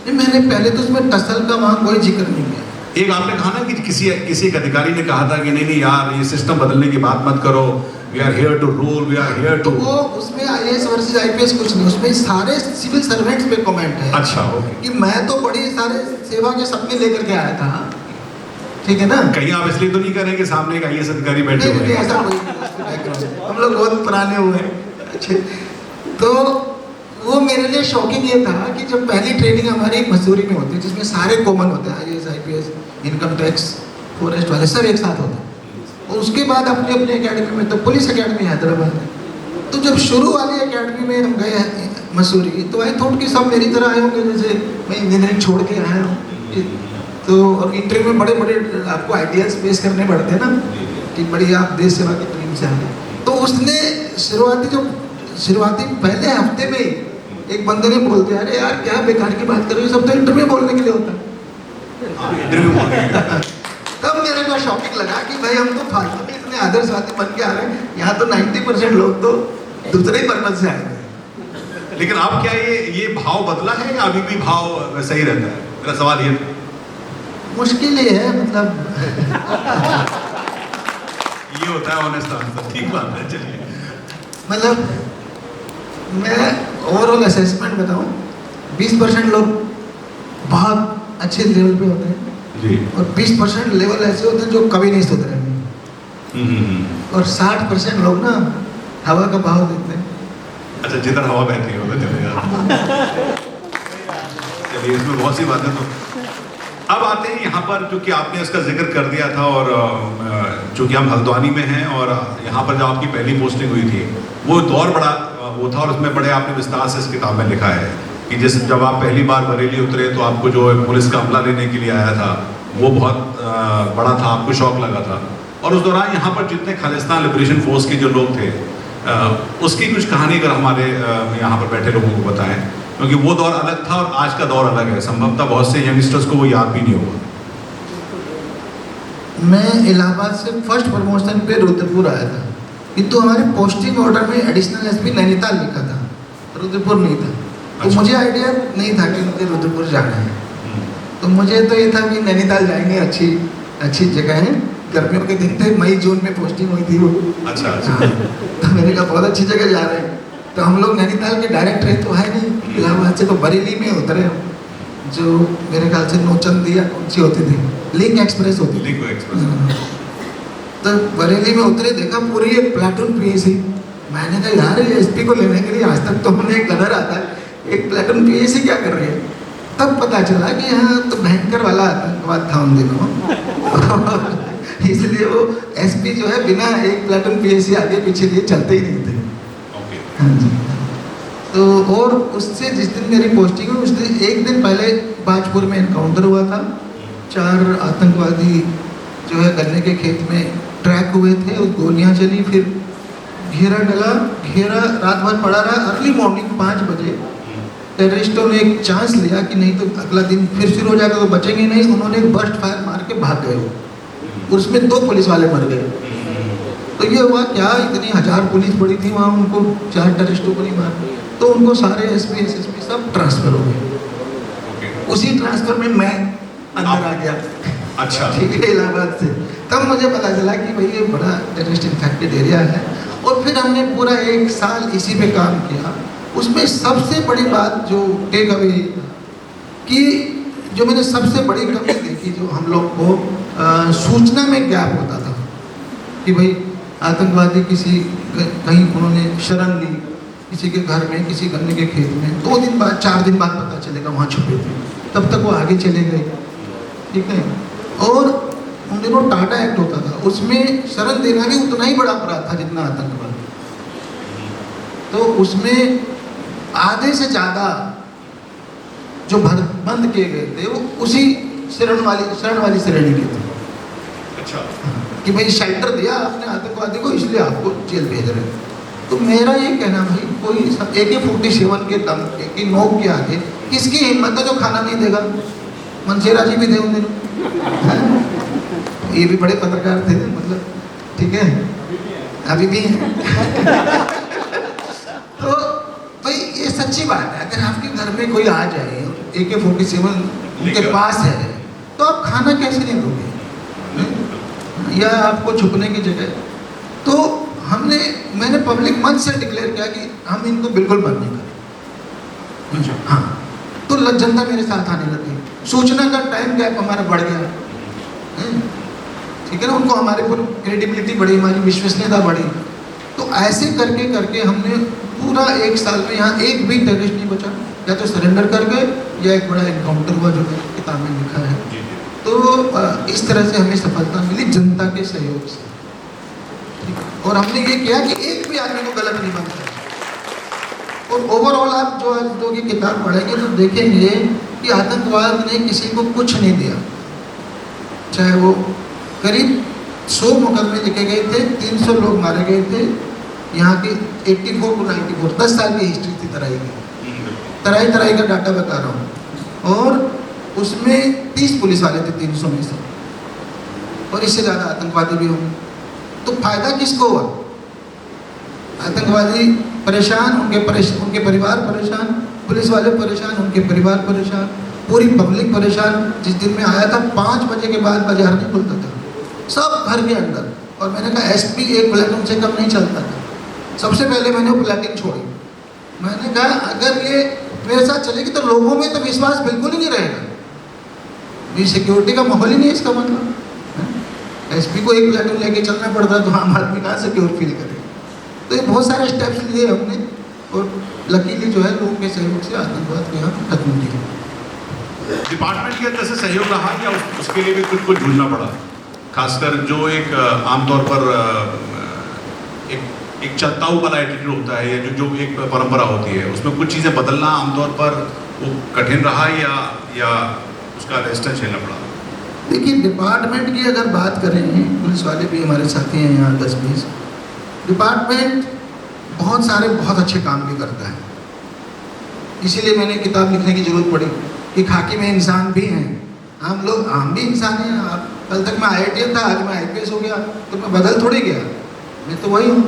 नहीं, मैंने पहले तो उसमें टसल का वहाँ कोई जिक्र नहीं किया। एक आपने कहा ना कि किसी एक अधिकारी ने कहा था कि नहीं यार ये सिस्टम बदलने की बात मत करो, we are here to rule, we are here to. वो उसमें आईएएस वर्सेस आईपीएस कुछ नहीं, उसमें सारे सिविल सर्वेंट्स पे कमेंट है। अच्छा, ओके। कि मैं तो बड़ी सारे सेवा के सपने लेकर के आया था, ठीक है ना। कहीं आप इसलिए तो नहीं करें कि सामने एक आईएएस अधिकारी बैठे हुए हैं? ऐसा कोई, हम लोग बहुत पुराने हुए हैं, अच्छे। तो वो मेरे लिए शॉकिंग ये था कि जब पहली ट्रेनिंग हमारी मसूरी में होती है जिसमें सारे कॉमन होते हैं, IAS IPS income tax forest वाले सब एक साथ होते हैं, और उसके बाद अपने अपने एकेडमी में, तो पुलिस एकेडमी हैदराबाद है। तो जब शुरू वाली एकेडमी में हम गए मसूरी, तो आई थॉट कि सब मेरी तरह आए होंगे, जैसे मैं इंजीनियरिंग छोड़ के आया हूँ, तो और इंटरव्यू में बड़े बड़े आपको आइडियाज पेश करने पड़ते हैं ना कि बड़ी आप देश सेवा की टीम से आए। तो उसने शुरुआती पहले हफ्ते में ही एक बंदे ने बोल दिया, अरे यार क्या बेकार की बात कर रहे हो, सब तो इंटरव्यू बोलने के लिए होता है। इंटरव्यू तब मेरे को शॉकिंग लगा कि भाई हम तो फालतू में इतने आदर्शवादी बन के आ रहे हैं, यहाँ तो 90% लोग तो दूसरे ही पर्पज से आए हैं। लेकिन अब क्या ये भाव बदला है या अभी भी भाव वैसा ही रहता है? मेरा सवाल ये था। मुश्किल ही है, मतलब ये होता है ऑनेस्ट आंसर, ठीक बात है। चलिए, मतलब मैं ओवरऑल असेसमेंट बताऊं, 20% लोग बहुत अच्छे लेवल पे होते हैं जी। और 20% लेवल ऐसे होते हैं जो कभी नहीं सुधरेंगे, और 60% लोग ना हवा का भाव देते हैं। अच्छा, जिधर हवा बहती है उधर चले जाते। चलिए, इसमें बहुत सी बातें। तो अब आते हैं यहाँ पर, चूंकि आपने इसका जिक्र कर दिया था और चूंकि हम हल्द्वानी में हैं और यहाँ पर जब आपकी पहली पोस्टिंग हुई थी वो दौर बड़ा वो था, और उसमें बड़े आपने विस्तार से इस किताब में लिखा है कि जब आप पहली बार बरेली उतरे तो आपको जो पुलिस का अमला लेने के लिए आया था वो बहुत बड़ा था, आपको शौक लगा था। और उस दौरान यहाँ पर जितने खालिस्तान लिबरेशन फोर्स के जो लोग थे उसकी कुछ कहानी अगर हमारे यहाँ पर बैठे लोगों को बताएं, क्योंकि वो दौर अलग था और आज का दौर अलग है। संभवतः बहुत से यंगस्टर्स को वो याद भी नहीं होगा। मैं इलाहाबाद से फर्स्ट प्रमोशन पे रुद्रपुर आया था, किंतु हमारे पोस्टिंग ऑर्डर में एडिशनल एसपी नैनीताल लिखा था, रुद्रपुर नहीं था। तो अच्छा। मुझे आइडिया नहीं था कि मुझे रुद्रपुर जाना है, तो मुझे तो ये था कि नैनीताल जाएंगे, अच्छी जगह है, गर्मियों के दिन थे, मई जून में पोस्टिंग हुई थी वो। अच्छा अच्छा। हाँ, तो मैंने कहा बहुत अच्छी जगह जा रहे हैं। तो हम लोग नैनीताल के डायरेक्ट ट्रेन तो है नहीं, इलाहाबाद से तो बरेली में उतरे, जो मेरे ख्याल से नौचंदी या कौन सी होती थी, लिंक एक्सप्रेस होती थी। Link express. तो बरेली में उतरे, देखा पूरी एक प्लाटून पीएसी। मैंने कहा यार ये एसपी को लेने के लिए आज तक तो हमने एक गनर आता है, एक प्लाटून पीएसी क्या कर रही है। तब पता चला कि हाँ तो भयंकर वाला आतंकवाद था उन दिनों। इसलिए वो एसपी जो है बिना एक प्लाटून पीएसी आगे पीछे लिए चलते ही नहीं थे। ओके। हाँ जी। तो और उससे जिस दिन मेरी पोस्टिंग हुई उस दिन एक दिन पहले बाजपुर में एनकाउंटर हुआ था। 4 आतंकवादी जो है गन्ने के खेत में ट्रैक हुए थे, और गोलियां चली, फिर घेरा डला, घेरा रात भर पड़ा रहा। अर्ली मॉर्निंग 5 बजे टेररिस्टों ने एक चांस लिया कि नहीं तो अगला दिन फिर शुरू हो जाएगा तो बचेंगे नहीं। उन्होंने एक बर्स्ट फायर मार के भाग गए, और उसमें 2 पुलिस वाले मर गए। तो ये हुआ क्या, इतनी 1000 पुलिस पड़ी थी वहाँ, उनको 4 टेररिस्टों को नहीं मार, तो उनको सारे एसपी एसएसपी सब ट्रांसफर हो गए। उसी ट्रांसफर में मैं अंदर आ गया। अच्छा। ठीक है, इलाहाबाद से। तब मुझे पता चला कि भाई ये बड़ा टेररिस्ट इन्फेक्टेड एरिया है, और फिर हमने पूरा 1 साल इसी पे काम किया। उसमें सबसे बड़ी बात जो टेक अवे कि जो मैंने सबसे बड़ी कमी देखी, जो हम लोग को सूचना में गैप होता था कि भाई आतंकवादी किसी कहीं उन्होंने शरण ली किसी के घर में, किसी गन्ने के खेत में, 2 दिन बाद 4 दिन बाद पता चलेगा वहाँ छुपे थे, तब तक वो आगे चले गए। ठीक है। और उन दिनों टाटा एक्ट होता था, उसमें शरण देना भी उतना ही बड़ा अपराध था जितना आतंकवाद। तो उसमें आधे से ज़्यादा जो बंद किए गए थे वो उसी शरण वाली श्रेणी के थे। अच्छा। कि भाई शेल्टर दिया आपने आतंकवादी को, इसलिए आपको जेल भेज रहे हैं। तो मेरा ये कहना भाई, कोई AK-47 के दम की नोक के आगे किसकी हिम्मत है जो खाना नहीं देगा। मनसेरा जी भी थे उन दिनों, ये भी बड़े पत्रकार थे, मतलब ठीक है, अभी भी हैं। तो भाई ये सच्ची बात है, अगर आपके घर में कोई आ जाए AK-47 उनके पास है तो आप खाना कैसे नहीं दोगे, या आपको छुपने की जगह। तो मैंने पब्लिक मंच से डिक्लेयर किया कि हम इनको बिल्कुल बंद नहीं करें। अच्छा। हाँ, तो जनता मेरे साथ आने लगी, सूचना का टाइम गैप हमारा बढ़ गया। ठीक है ना, उनको हमारे पर क्रेडिबिलिटी बढ़ी, हमारी विश्वसनीयता बढ़ी। तो ऐसे करके करके हमने पूरा 1 साल में यहाँ एक भी टेररिस्ट नहीं बचा, या तो सरेंडर कर गए या एक बड़ा एनकाउंटर हुआ, जो किताब में लिखा है। तो इस तरह से हमें सफलता मिली जनता के सहयोग से। और हमने ये किया कि एक भी आदमी को गलत नहीं बनता। और ओवरऑल आप जो आज लोग ये किताब पढ़ेंगे तो देखेंगे कि आतंकवाद ने किसी को कुछ नहीं दिया। चाहे वो करीब 100 मुकदमे लिखे गए थे, 300 लोग मारे गए थे। यहाँ की 84 to 94 10 साल की हिस्ट्री थी तराई की, तराई का डाटा बता रहा हूँ। और उसमें 30 पुलिस वाले थे 300 में से, और इससे ज़्यादा आतंकवादी भी होंगे। तो फायदा किसको हुआ? आतंकवादी परेशान, उनके परिवार परेशान, पुलिस वाले परेशान, उनके परिवार परेशान, पूरी पब्लिक परेशान। जिस दिन में आया था 5 बजे के बाद बाजार नहीं खुलता था, सब घर के अंदर। और मैंने कहा एसपी एक प्लेटून से कम नहीं चलता था। सबसे पहले मैंने वो प्लेटिंग छोड़ी। मैंने कहा अगर ये मेरे साथ चलेगी तो लोगों में तो विश्वास बिल्कुल ही नहीं रहेगा। ये सिक्योरिटी का माहौल ही नहीं है इसका मतलब। एसपी को एक प्लेटून लेके चलना पड़ता तो आम आदमी कहाँ सिक्योर फील करे। तो ये बहुत सारे स्टेप्स लिए हमने, और लकीली जो है लोगों के सहयोग से आतंकवाद को यहाँ खत्म किया। डिपार्टमेंट के अंदर से सहयोग रहा या उसके लिए भी कुछ ढूंढना पड़ा? खासकर जो एक आमतौर पर एक चलताऊ वाला एटीट्यूड होता है, या जो एक परंपरा होती है, उसमें कुछ चीज़ें बदलना आमतौर पर वो कठिन रहा या उसका रेजिस्टेंस झेलना पड़ा? देखिए, डिपार्टमेंट की अगर बात करें, पुलिस वाले भी हमारे साथी हैं यहाँ 10-20। डिपार्टमेंट बहुत अच्छे काम भी करता है। इसीलिए मैंने किताब लिखने की ज़रूरत पड़ी कि खाकी में इंसान भी हैं। हम भी इंसान हैं। कल तक मैं IITian था, आज मैं IPS हो गया, तो मैं बदल थोड़ी गया, मैं तो वही हूँ।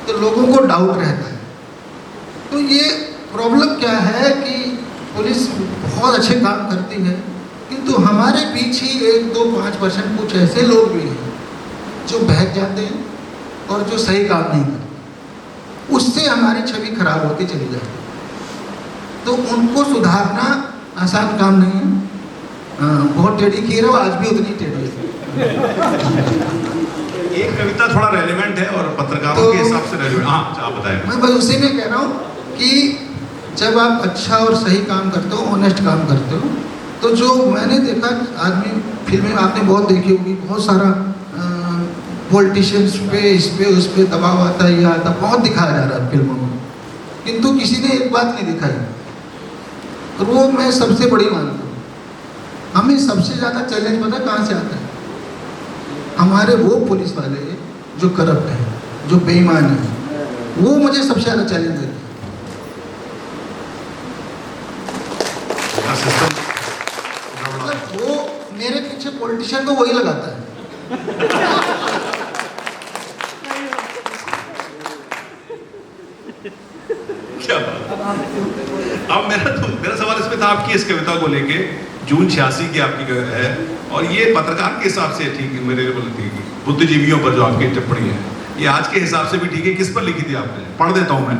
तो लोगों को डाउट रहता है। तो ये प्रॉब्लम क्या है कि पुलिस बहुत अच्छे काम करती है, किंतु हमारे बीच ही 1-2-5% कुछ ऐसे लोग भी हैं जो बहक जाते हैं और जो सही काम नहीं करते। उससे हमारी छवि खराब होती चली जाती है। तो उनको सुधारना आसान काम नहीं है। बहुत टेढ़ी खीर है, आज भी उतनी टेढ़ी है। एक कविता थोड़ा रेलेवेंट है और पत्रकारों के हिसाब से रेलेवेंट। हाँ, आप बताएं। मैं बस उसी में कह रहा हूँ कि जब आप अच्छा और सही काम करते हो, ऑनेस्ट काम करते हो, तो जो मैंने देखा आदमी, फिल्में आपने बहुत देखी होगी, बहुत सारा पॉलिटिशियंस पे इस पे उस पे दबाव आता है, ये आता, बहुत दिखाया जा रहा है फिल्मों में, किंतु किसी ने एक बात नहीं दिखाई, और वो मैं सबसे बड़ी मानता हूँ। हमें सबसे ज़्यादा चैलेंज पता कहाँ से आता है? हमारे वो पुलिस वाले जो करप्ट हैं, जो बेईमान हैं, वो मुझे सबसे ज़्यादा चैलेंज देते हैं। मतलब वो मेरे पीछे पॉलिटिशियन को वही लगाता है। क्या बात। अब मेरा सवाल इसमें था आपकी इस कविता को लेके, जून 86 की आपकी है, और ये पत्रकार के हिसाब से ठीक है, मेरे लिए ठीक है, बुद्धिजीवियों पर जो आपकी टिप्पणी है, ये आज के हिसाब से भी ठीक है। किस पर लिखी थी आपने? पढ़ देता हूं मैं।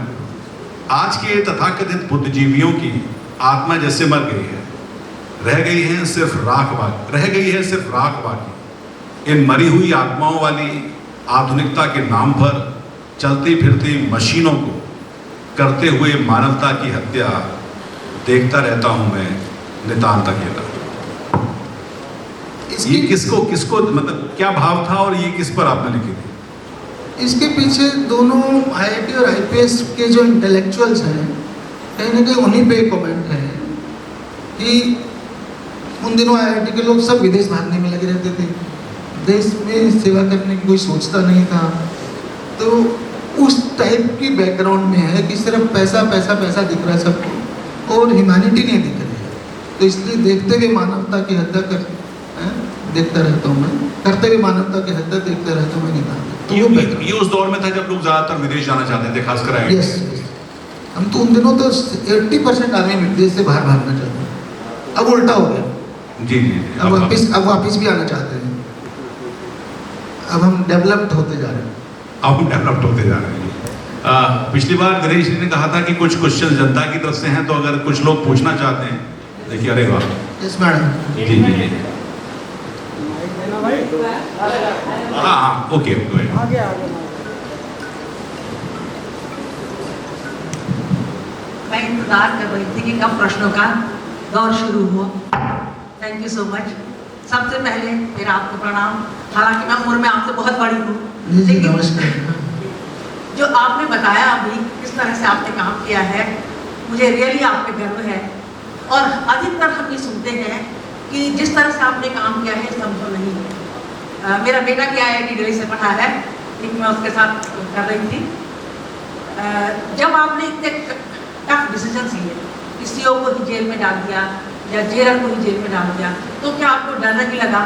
आज के तथाकथित बुद्धिजीवियों की आत्मा जैसे मर गई है, रह गई है सिर्फ राख बाकी। इन मरी हुई आत्माओं वाली आधुनिकता के नाम पर चलती फिरती मशीनों को करते हुए मानवता की हत्या देखता रहता हूं मैं नितांत अकेला। ये किसको मतलब क्या भाव था, और ये किस पर आपने लिखी थी? इसके पीछे दोनों IIT और IPS के जो इंटेलेक्चुअल्स हैं, कहीं ना कहीं उन्हीं पे कमेंट है कि उन दिनों IIT के लोग सब विदेश भागने में लगे रहते थे, देश में सेवा करने की कोई सोचता नहीं था। तो उस टाइप की बैकग्राउंड में है कि सिर्फ पैसा पैसा पैसा दिख रहा है सबको, और ह्यूमैनिटी नहीं दिख रही है। तो इसलिए देखते हुए मानवता की हत्या देखता रहता हूँ मैं, करते हुए मानवता की हत्या देखते रहता हूँ मैं नितांत। ये उस दौर में था जब लोग ज्यादातर विदेश जाना चाहते थे, खासकर IIT। यस, हम तो उन दिनों तो 80% आदमी विदेश से बाहर भागना चाहते हैं। अब उल्टा हो गया। जी। अब वापिस भी आना चाहते हैं। अब हम डेवलप्ड होते जा रहे हैं। पिछली बार दिनेश जी ने कहा था कि कुछ क्वेश्चन जनता की तरफ से हैं, तो अगर कुछ लोग पूछना चाहते हैं, देखिए। अरे वाह। Yes madam. जी। हाँ, ओके। मैं इंतजार कर रही थी कि कब प्रश्नों का दौर शुरू हो। Thank you so much. सबसे पहले मेरा आपको प्रणाम। हालांकि मैं उम्र में आपसे बहुत बड़ी हूँ, लेकिन जो आपने बताया अभी किस तरह से आपने काम किया है, मुझे रियली आप पे गर्व है। और अधिकतर हम ये सुनते हैं कि जिस तरह से आपने काम किया है संभव नहीं है। मेरा बेटा भी IIT दिल्ली से पढ़ा है, लेकिन मैं उसके साथ कर रही थी। जब आपने इतने टफ डिसीजन लिए कि CEO को ही जेल में डाल दिया या जेलर को ही जेल में डाल दिया, तो क्या आपको डर नहीं लगा?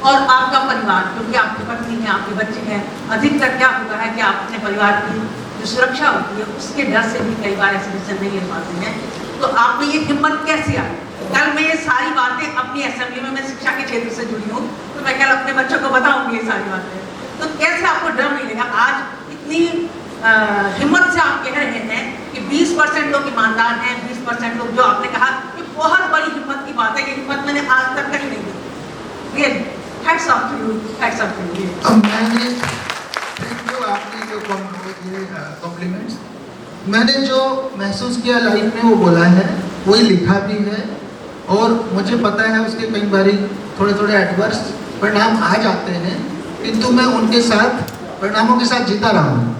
और आपका परिवार, क्योंकि आपकी पत्नी है, आपके बच्चे हैं, अधिकतर क्या होता है कि आप अपने परिवार की जो सुरक्षा होती है उसके डर से भी कई बार ऐसे डिसीजन नहीं ले पाते हैं। तो आप में ये हिम्मत कैसे आई? कल मैं ये सारी बातें अपनी असेंबली में, मैं शिक्षा के क्षेत्र से जुड़ी हूँ, तो मैं कल अपने बच्चों को बताऊंगी ये सारी बातें। तो कैसे आपको डर नहीं लगा? आज इतनी हिम्मत से आप कह रहे हैं कि 20% लोग ईमानदार हैं, 20% लोग, जो आपने कहा कि बहुत बड़ी हिम्मत की बात है, ये हिम्मत मैंने आज तक कहीं नहीं देखी। Really hats off to you, hats off to you. अब मैंने आपने जो कॉम्प्लीमेंट्स मैंने जो महसूस किया लाइफ में वो बोला है, वही लिखा भी है, और मुझे पता है उसके कई बारी थोड़े थोड़े एडवर्स परिणाम आ जाते हैं, किंतु मैं उनके साथ परिणामों के साथ जीता रहा हूँ।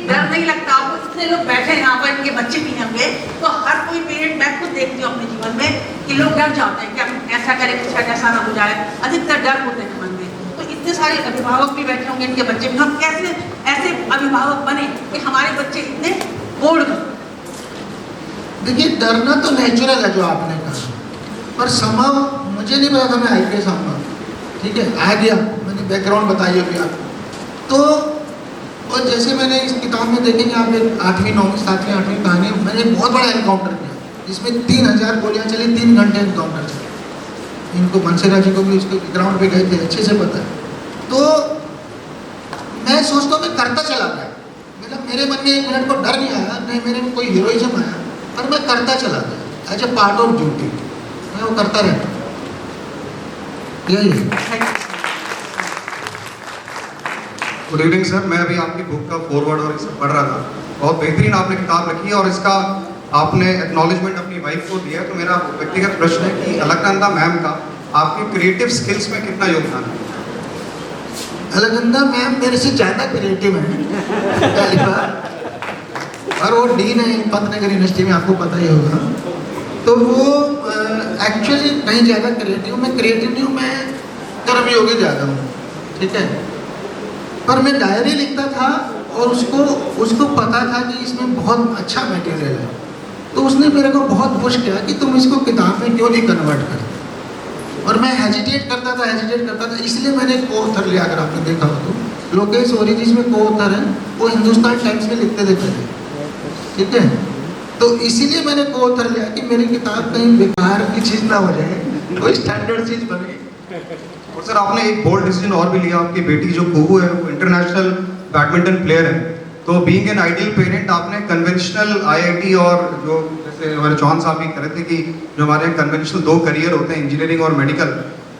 डर नहीं लगता आपको? इतने लोग बैठे हैं यहाँ पर, इनके बच्चे भी होंगे, तो हर कोई पेरेंट, मैं खुद देखती हूँ अपने जीवन में कि लोग डर जाते हैं कि हम ऐसा करें कुछ ऐसा ना हो जाए, अधिकतर डर होते हैं मन में। तो इतने सारे अभिभावक भी बैठे होंगे, इनके बच्चे भी, हम कैसे ऐसे अभिभावक बने कि हमारे बच्चे इतने बोल्ड बने? देखिए, डरना तो नेचुरल है जो आपने कहा, पर समय मुझे नहीं पता था मैं IPS आऊँगा, ठीक है, आ गया, मैंने बैकग्राउंड बताई अभी आपको। तो और जैसे मैंने इस किताब में देखेंगे आप, 8वीं 9वीं 7वीं 8वीं कहानी, मैंने एक बहुत बड़ा एनकाउंटर किया जिसमें 3000 गोलियाँ चली, 3 घंटे एनकाउंटर चला। इनको मनसेरा जी को भी उसके ग्राउंड पे गए थे, अच्छे से पता है। तो मैं सोचता हूँ मैं करता चला गया, मतलब मेरे मन में 1 मिनट को डर नहीं आया, नहीं मेरे में कोई हीरोइज्म आया, पर मैं करता चला गया as a part of duty, मैं वो करता रहता। यही है। गुड इवनिंग सर, मैं अभी आपकी बुक का फॉरवर्ड और इसे पढ़ रहा था, बहुत बेहतरीन आपने किताब रखी है और इसका आपने एक्नॉलेजमेंट अपनी वाइफ को दिया है। तो मेरा व्यक्तिगत प्रश्न है कि अलकनंदा मैम का आपकी क्रिएटिव स्किल्स में कितना योगदान है? अलकनंदा मैम मेरे से ज़्यादा क्रिएटिव है पहली बार, और वो डीन है पंतनगर यूनिवर्सिटी में, आपको पता ही होगा। तो वो एक्चुअली कहीं ज़्यादा क्रिएटिव, मैं क्रिएटिव नहीं हूँ, मैं कर्मयोगी ज़्यादा हूँ, ठीक है। पर मैं डायरी लिखता था और उसको पता था कि इसमें बहुत अच्छा मटेरियल है, तो उसने मेरे को बहुत पुश किया कि तुम इसको किताब में क्यों नहीं कन्वर्ट करते। और मैं हेजिटेट करता था, इसलिए मैंने को-ऑथर लिया। अगर आपने देखा हो तो लोकेश ओरिजिस में को-ऑथर है, वो हिंदुस्तान टाइम्स में लिखते थे पहले, ठीक है। तो इसीलिए मैंने को-ऑथर लिया कि मेरी किताब कहीं बेकार की चीज़ ना हो जाए, कोई स्टैंडर्ड चीज़ बने। और सर आपने एक बोल्ड डिसीजन और भी लिया, आपकी बेटी जो कुहू है वो इंटरनेशनल बैडमिंटन प्लेयर है, तो बीइंग एन आइडियल पेरेंट आपने कन्वेंशनल IIT और जो जैसे हमारे चौहान साहब भी कह रहे थे कि जो हमारे यहाँ कन्वेंशनल 2 करियर होते हैं, इंजीनियरिंग और मेडिकल,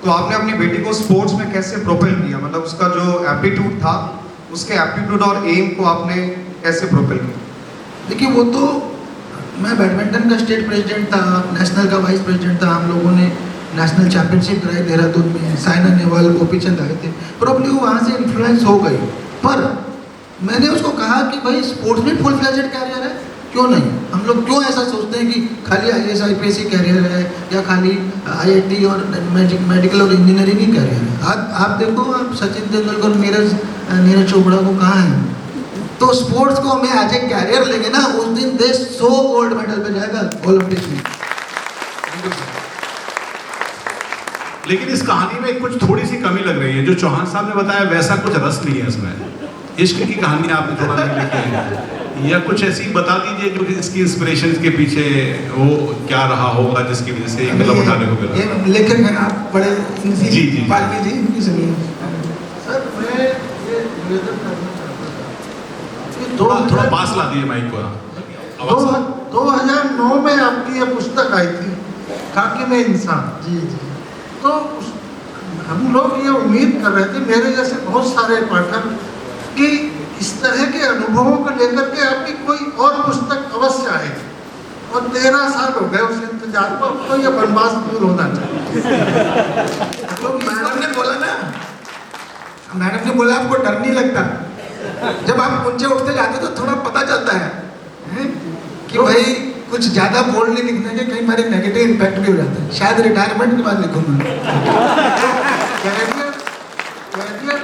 तो आपने अपनी बेटी को स्पोर्ट्स में कैसे प्रोपेल किया? मतलब उसका जो एप्टीट्यूड था, उसके एप्टीट्यूड और एम को आपने कैसे प्रोपेल किया? देखिए, वो तो मैं बैडमिंटन का स्टेट प्रेसिडेंट था, नेशनल का वाइस प्रेसिडेंट था, हम लोगों ने नेशनल चैंपियनशिप कराई देहरादून में, साइना नेहवाल, गोपीचंद आए थे, प्रॉब्ली वो वहाँ से इन्फ्लुएंस हो गई। पर मैंने उसको कहा कि भाई स्पोर्ट्स में फुल फ्लेजेड कैरियर है, क्यों नहीं? हम लोग क्यों ऐसा सोचते हैं कि खाली IAS IPS ही कैरियर है या खाली IIT और मेडिकल और इंजीनियरिंग ही कैरियर है। आप देखो, आप सचिन तेंदुलकर, नीरज चोपड़ा को कहाँ हैं? तो स्पोर्ट्स को हमें एज ए कैरियर लेंगे ना, उस दिन देश 100 गोल्ड मेडल पे जाएगा ओलंपिक्स में। लेकिन इस कहानी में कुछ थोड़ी सी कमी लग रही है, जो चौहान साहब ने बताया वैसा कुछ रस नहीं है इसमें। इश्क की कहानी आपने थोड़ा नहीं लिखी है, या कुछ ऐसी बता दीजिए जो इसकी इंस्पिरेशन के पीछे वो क्या रहा होगा जिसकी वजह से ये कदम उठाने को मिला। ये लेखक हैं आप बड़े, जी जी पालवी जी, इनकी सुनिए। सर मैं ये निवेदन करना चाहता था कि थोड़ा पास ला दिए माइक को। 2009 में आपकी ये पुस्तक आई थी, खाकी में इंसान। जी जी। तो हम लोग ये उम्मीद कर रहे थे, मेरे जैसे बहुत सारे पाठक, कि इस तरह के अनुभवों को लेकर के आपकी कोई और पुस्तक अवश्य आएगी। और 13 साल हो गए उस इंतजार को, तो ये वनवास दूर होना चाहिए। तो मैडम ने बोला ना, मैडम ने बोला आपको डर नहीं लगता, जब आप ऊंचे उठते जाते तो थोड़ा पता चलता है कि भाई कुछ ज़्यादा बोल्ड नहीं लिखने के, कई बार नेगेटिव इम्पैक्ट भी हो जाता है। शायद रिटायरमेंट के बाद लिखूंगा। कैरियर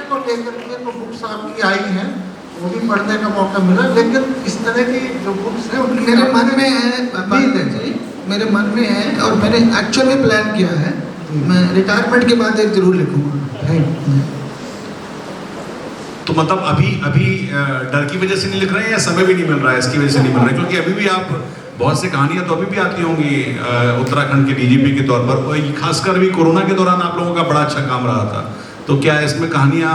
को लेकर के तो बुक्स आपकी आई हैं, वो भी पढ़ने का मौका मिला, लेकिन इस तरह की जो बुक्स हैं उनकी मेरे मन में है बात जी, मेरे मन में है और मैंने एक्चुअल में प्लान किया है। मैं रिटायरमेंट के बाद एक जरूर लिखूंगा। तो मतलब अभी डर की वजह से नहीं लिख रहे हैं या समय भी नहीं मिल रहा है इसकी वजह से नहीं मिल रहा है? क्योंकि अभी भी आप बहुत सी कहानियां तो अभी भी आती होंगी उत्तराखंड के डीजीपी के तौर पर, और खासकर भी कोरोना के दौरान आप लोगों का बड़ा अच्छा काम रहा था, तो क्या इसमें कहानियां?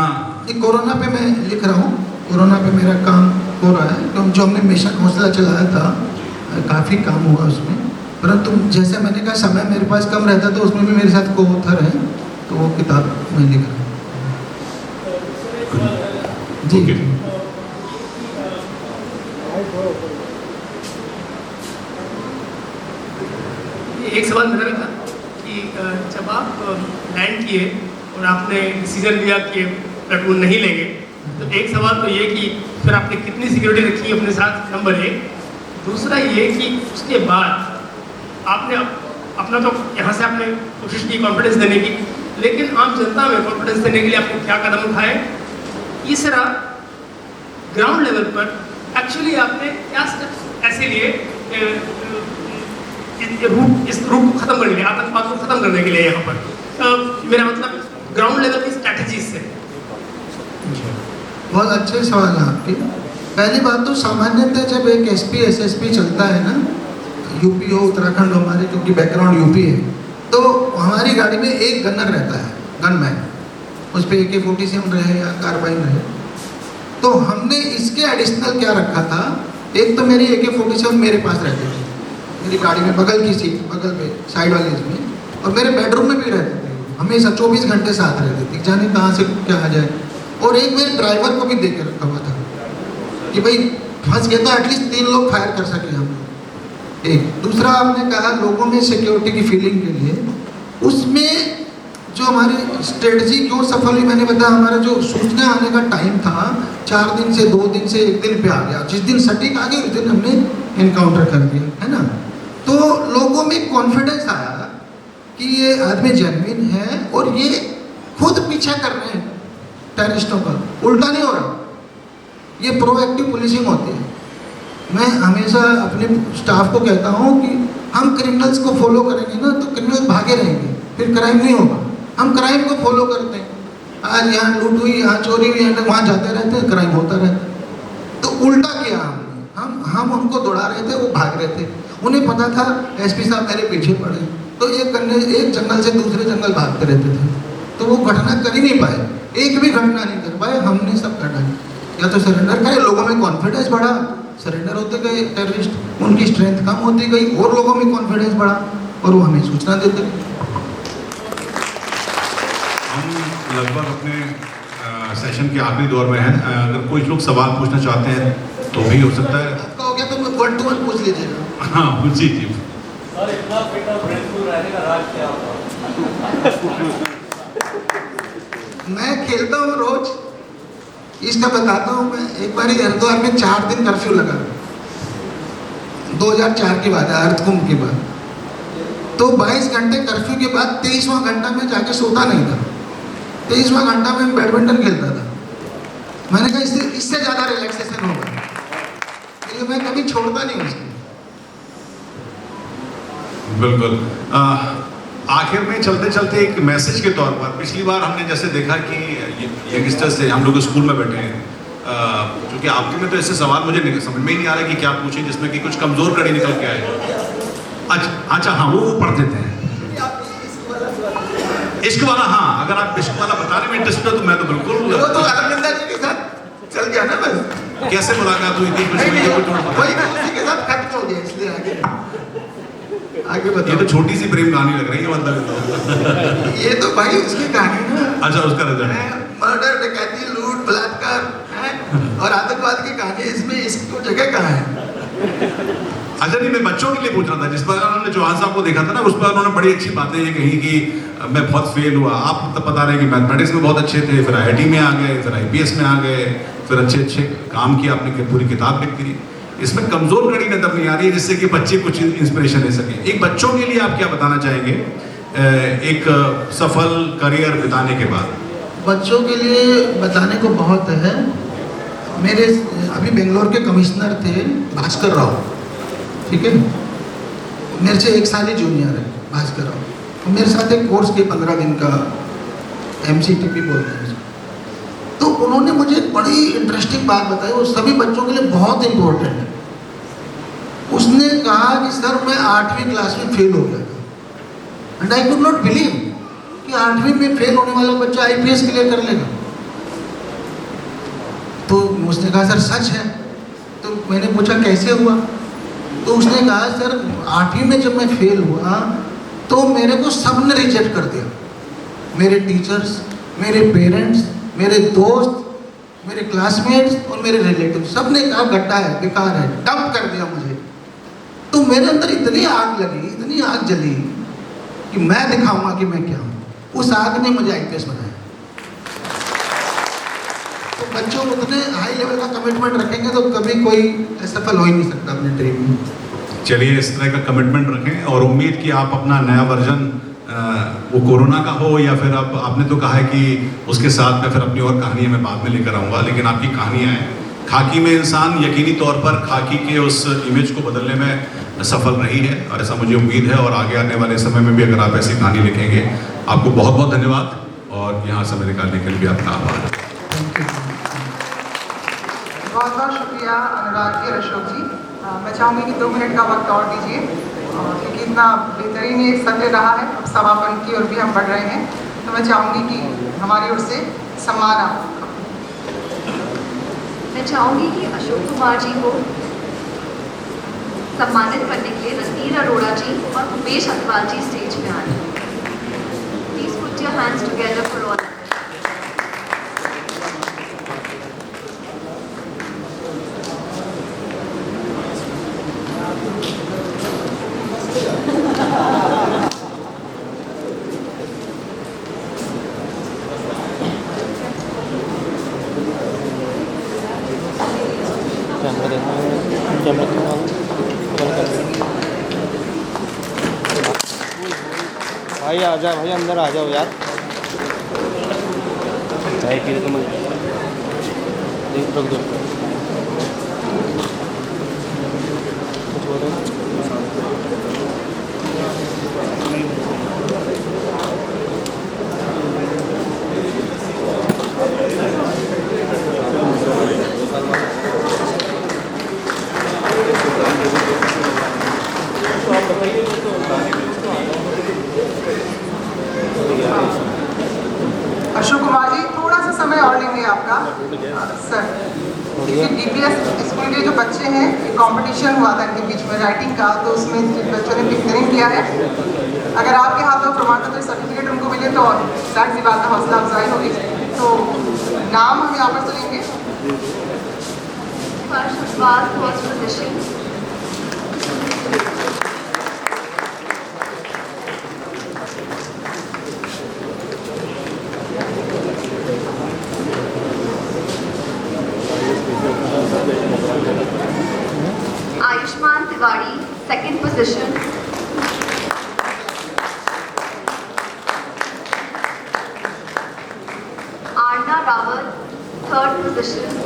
कोरोना पे मैं लिख रहा हूँ, कोरोना पे मेरा काम हो रहा है, क्योंकि जो हमने मिशन हौसला चलाया था काफ़ी काम हुआ उसमें, परंतु जैसे मैंने कहा समय मेरे पास कम रहता तो उसमें भी मेरे साथ को ऑथर है, तो वो किताब मैं लिख रहा हूँ जी। एक सवाल मेरा था कि जब आप लैंड किए और आपने डिसीजन लिया कि प्लेटून नहीं लेंगे, तो एक सवाल तो ये कि फिर आपने कितनी सिक्योरिटी रखी अपने साथ, नंबर 1। दूसरा ये कि उसके बाद आपने अपना तो यहाँ से आपने कोशिश की कॉन्फिडेंस देने की, लेकिन आम जनता में कॉन्फिडेंस देने के लिए आपने क्या कदम उठाए? तीसरा, ग्राउंड लेवल पर एक्चुअली आपने क्या स्टेप्स ऐसे लिए इस रूट को खत्म करने के लिए, आतंकवाद को खत्म करने के लिए यहाँ पर? मेरा मतलब ग्राउंड लेवल की स्ट्रैटेजी से। बहुत अच्छे सवाल है आपके। पहली बात तो सामान्यतः जब एक एसपी एसएसपी चलता है ना, यूपी हो उत्तराखंड हो, हमारे क्योंकि बैकग्राउंड यूपी है, तो हमारी गाड़ी में एक गनर रहता है, गनमैन, उस पर AK-47 रहे या कार्बाइन रहे। तो हमने इसके एडिशनल क्या रखा था, एक तो मेरी AK-47 मेरे पास रहती थी, मेरी गाड़ी में बगल की सीट, बगल पे साइड वाले इसमें, और मेरे बेडरूम में भी रहते थे, हमेशा 24 घंटे साथ रहती थी, जाने कहाँ से क्या आ जाए। और एक मेरे ड्राइवर को भी दे के रखा हुआ था कि भाई फंस गए तो एटलीस्ट 3 लोग फायर कर सके हम लोग। एक दूसरा आपने कहा लोगों में सिक्योरिटी की फीलिंग के लिए, उसमें जो हमारी स्ट्रेटजी क्यों सफल हुई मैंने बताया, हमारा जो सूचना आने का टाइम था 4 दिन से 2 दिन से 1 दिन पे आ गया, जिस दिन सटीक आ गई उस दिन हमने इनकाउंटर कर दिया, है ना। तो लोगों में कॉन्फिडेंस आया कि ये आदमी जेन्युइन है और ये खुद पीछा कर रहे हैं टेररिस्टों का, उल्टा नहीं हो रहा। ये प्रोएक्टिव पुलिसिंग होती है। मैं हमेशा अपने स्टाफ को कहता हूँ कि हम क्रिमिनल्स को फॉलो करेंगे ना तो क्रिमिनल भागे रहेंगे, फिर क्राइम नहीं होगा। हम क्राइम को फॉलो करते हैं, आज यहाँ लूट हुई, यहाँ चोरी हुई, वहाँ जाते रहते हैं, क्राइम होता रहता है। तो उल्टा किया हमने, हम उनको दौड़ा रहे थे, वो भाग रहे थे। उन्हें पता था एसपी साहब मेरे पीछे पड़े, तो एक जंगल से दूसरे जंगल भागते रहते थे, तो वो घटना कर ही नहीं पाए, एक भी घटना नहीं कर पाए। हमने सब घटाई, या तो सरेंडर करे, लोगों में कॉन्फिडेंस बढ़ा, सरेंडर होते गए टेररिस्ट, उनकी स्ट्रेंथ कम होती गई और लोगों में कॉन्फिडेंस बढ़ा और वो हमें सूचना देते गए। हम लगभग अपने सेशन के आखिरी दौर में हैं। अगर कुछ लोग सवाल पूछना चाहते हैं तो भी हो सकता है। आपका हो गया तो 1 to 1 पूछ लीजिएगा। हाँ जी जी। सर, इतना फिट और ब्रेनफुल रहने का राज क्या होगा? मैं खेलता हूँ रोज, इसका बताता हूँ मैं। एक बार हरिद्वार में 4 दिन कर्फ्यू लगा, 2004 की बात है, अर्धकुंभ के बाद। तो 22 घंटे कर्फ्यू के बाद 23वां घंटा में जाके सोता नहीं था, 23वां घंटा में बैडमिंटन खेलता था। मैंने कहा इससे ज़्यादा रिलैक्सेशन होगा, इसलिए मैं कभी छोड़ता नहीं उसको। बिल्कुल। आखिर में चलते चलते एक मैसेज के तौर पर, पिछली बार हमने जैसे देखा कि यंगस्टर्स से हम लोग स्कूल में बैठे हैं, क्योंकि आपके में तो ऐसे सवाल मुझे समझ में ही नहीं आ रहा कि क्या पूछें जिसमें कि कुछ कमजोर कड़ी निकल के आए। अच्छा हाँ, वो पढ़ देते हैं इश्क वाला। हाँ, अगर आप इश्क वाला बताने में इंटरेस्ट हो तो मैं तो बिल्कुल। वो तो अरविंदा जी के साथ चल गया ना बस। कैसे मुलाकात हुई थी? वही उसी के साथ खत्म हो गया, इसलिए आगे बताओ। ये तो छोटी सी प्रेम कहानी लग रही है, मतलब ये तो भाई उसकी कहानी ना। अच्छा, उसका रिजल्ट है मर्डर, डकैती, लूट, बलात्कार और आतंकवाद की कहानी। इसमें इसको जगह कहाँ है? अच्छा नहीं, मैं बच्चों के लिए पूछ रहा था। जिस बार उन्होंने चौहान साहब को देखा था ना, उस पर उन्होंने बड़ी अच्छी बातें ये कही कि मैं बहुत फेल हुआ। आप तब बता रहे हैं कि मैथमेटिक्स में बहुत अच्छे थे, फिर IIT में आ गए, फिर IPS में आ गए, फिर अच्छे काम किया, आपने पूरी किताब लिख दी। इसमें कमजोर कड़ी नजर नहीं आ रही है जिससे कि बच्चे कुछ इंस्पिरेशन ले सकें। एक बच्चों के लिए आप क्या बताना चाहेंगे एक सफल करियर बिताने के बाद? बच्चों के लिए बताने को बहुत है। मेरे अभी बेंगलोर के कमिश्नर थे भास्कर राव, ठीक है, मेरे से 1 साल ही जूनियर है भास्कर राव। मेरे साथ एक कोर्स के 15 दिन का MCTP बोलते हैं, तो उन्होंने मुझे एक बड़ी इंटरेस्टिंग बात बताई, वो सभी बच्चों के लिए बहुत इम्पोर्टेंट है। उसने कहा कि सर मैं 8वीं क्लास में फेल हो गया था, and I could not believe कि 8वीं में फेल होने वाला बच्चा IPS क्लियर कर लेगा। तो उसने कहा सर सच है। तो मैंने पूछा कैसे हुआ? तो उसने कहा सर 8वीं में जब मैं फेल हुआ तो मेरे को सबने रिजेक्ट कर दिया, मेरे टीचर्स, मेरे पेरेंट्स, मेरे दोस्त, मेरे क्लासमेट्स और मेरे रिलेटिव, सब ने कहा गड्ढा है, बेकार है, डंप कर दिया मुझे। तो मेरे अंदर इतनी आग लगी, इतनी आग जली कि मैं दिखाऊंगा कि मैं क्या हूँ। उस आग ने मुझे IPS बनाया। तो बच्चों उतने हाई लेवल का कमिटमेंट रखेंगे तो कभी कोई असफल हो ही नहीं सकता अपने ड्रीम में। चलिए इस तरह का कमिटमेंट रखें और उम्मीद कि आप अपना नया वर्जन वो कोरोना का हो या फिर अब आपने तो कहा है कि उसके साथ में फिर अपनी और कहानियां मैं बाद में लेकर आऊँगा, लेकिन आपकी कहानियाँ हैं। खाकी में इंसान यकीनी तौर पर खाकी के उस इमेज को बदलने में सफल रही है और ऐसा मुझे उम्मीद है, और आगे आने वाले समय में भी अगर आप ऐसी कहानी लिखेंगे। आपको बहुत बहुत धन्यवाद और यहाँ समय निकालने के लिए भी आपका आभार। बहुत बहुत शुक्रिया अनुराग जी और अशोक जी। मैं चाहूँगी कि 2 मिनट का वक्त और दीजिए, क्योंकि इतना बेहतरीन ये सत्र रहा है। अब समापन की ओर भी हम बढ़ रहे हैं, तो मैं चाहूँगी कि हमारी ओर से सम्मान आप। मैं चाहूँगी कि अशोक कुमार जी को सम्मानित करने के लिए रणधीर अरोड़ा जी और उमेश अग्रवाल जी स्टेज में आए। Please put your hands together for all. भाई आ जाओ, भाई अंदर आ जाओ यार। चाय पी तो मैं रख दो। कुछ बोलो। अशोक कुमार जी थोड़ा सा समय और लेंगे आपका सर, क्योंकि DPS स्कूल के जो बच्चे हैं, एक कंपटीशन हुआ था इनके बीच में राइटिंग का, तो उसमें बच्चों ने बेहतरीन किया है। अगर आपके हाथों प्रमाण पत्र सर्टिफिकेट उनको मिले तो जाहिर सी बात है हौसला अफजाई होगी। तो नाम हम यहाँ पर चलेंगे। First Agrawal first position. Ayushman Tiwari second position. Aarna Rawat third position.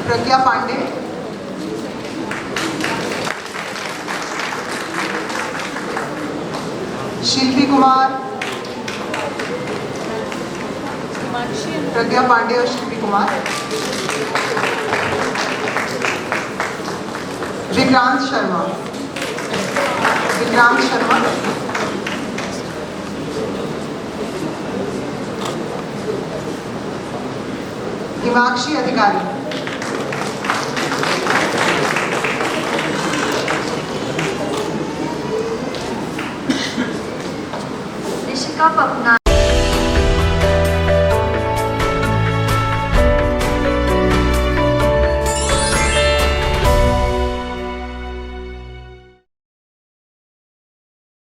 Pragya Pandey, Shilpi Kumar, Pragya Pandey और शिल्पी कुमार, विक्रांत शर्मा, हिमाक्षी अधिकारी, निशिका पपना,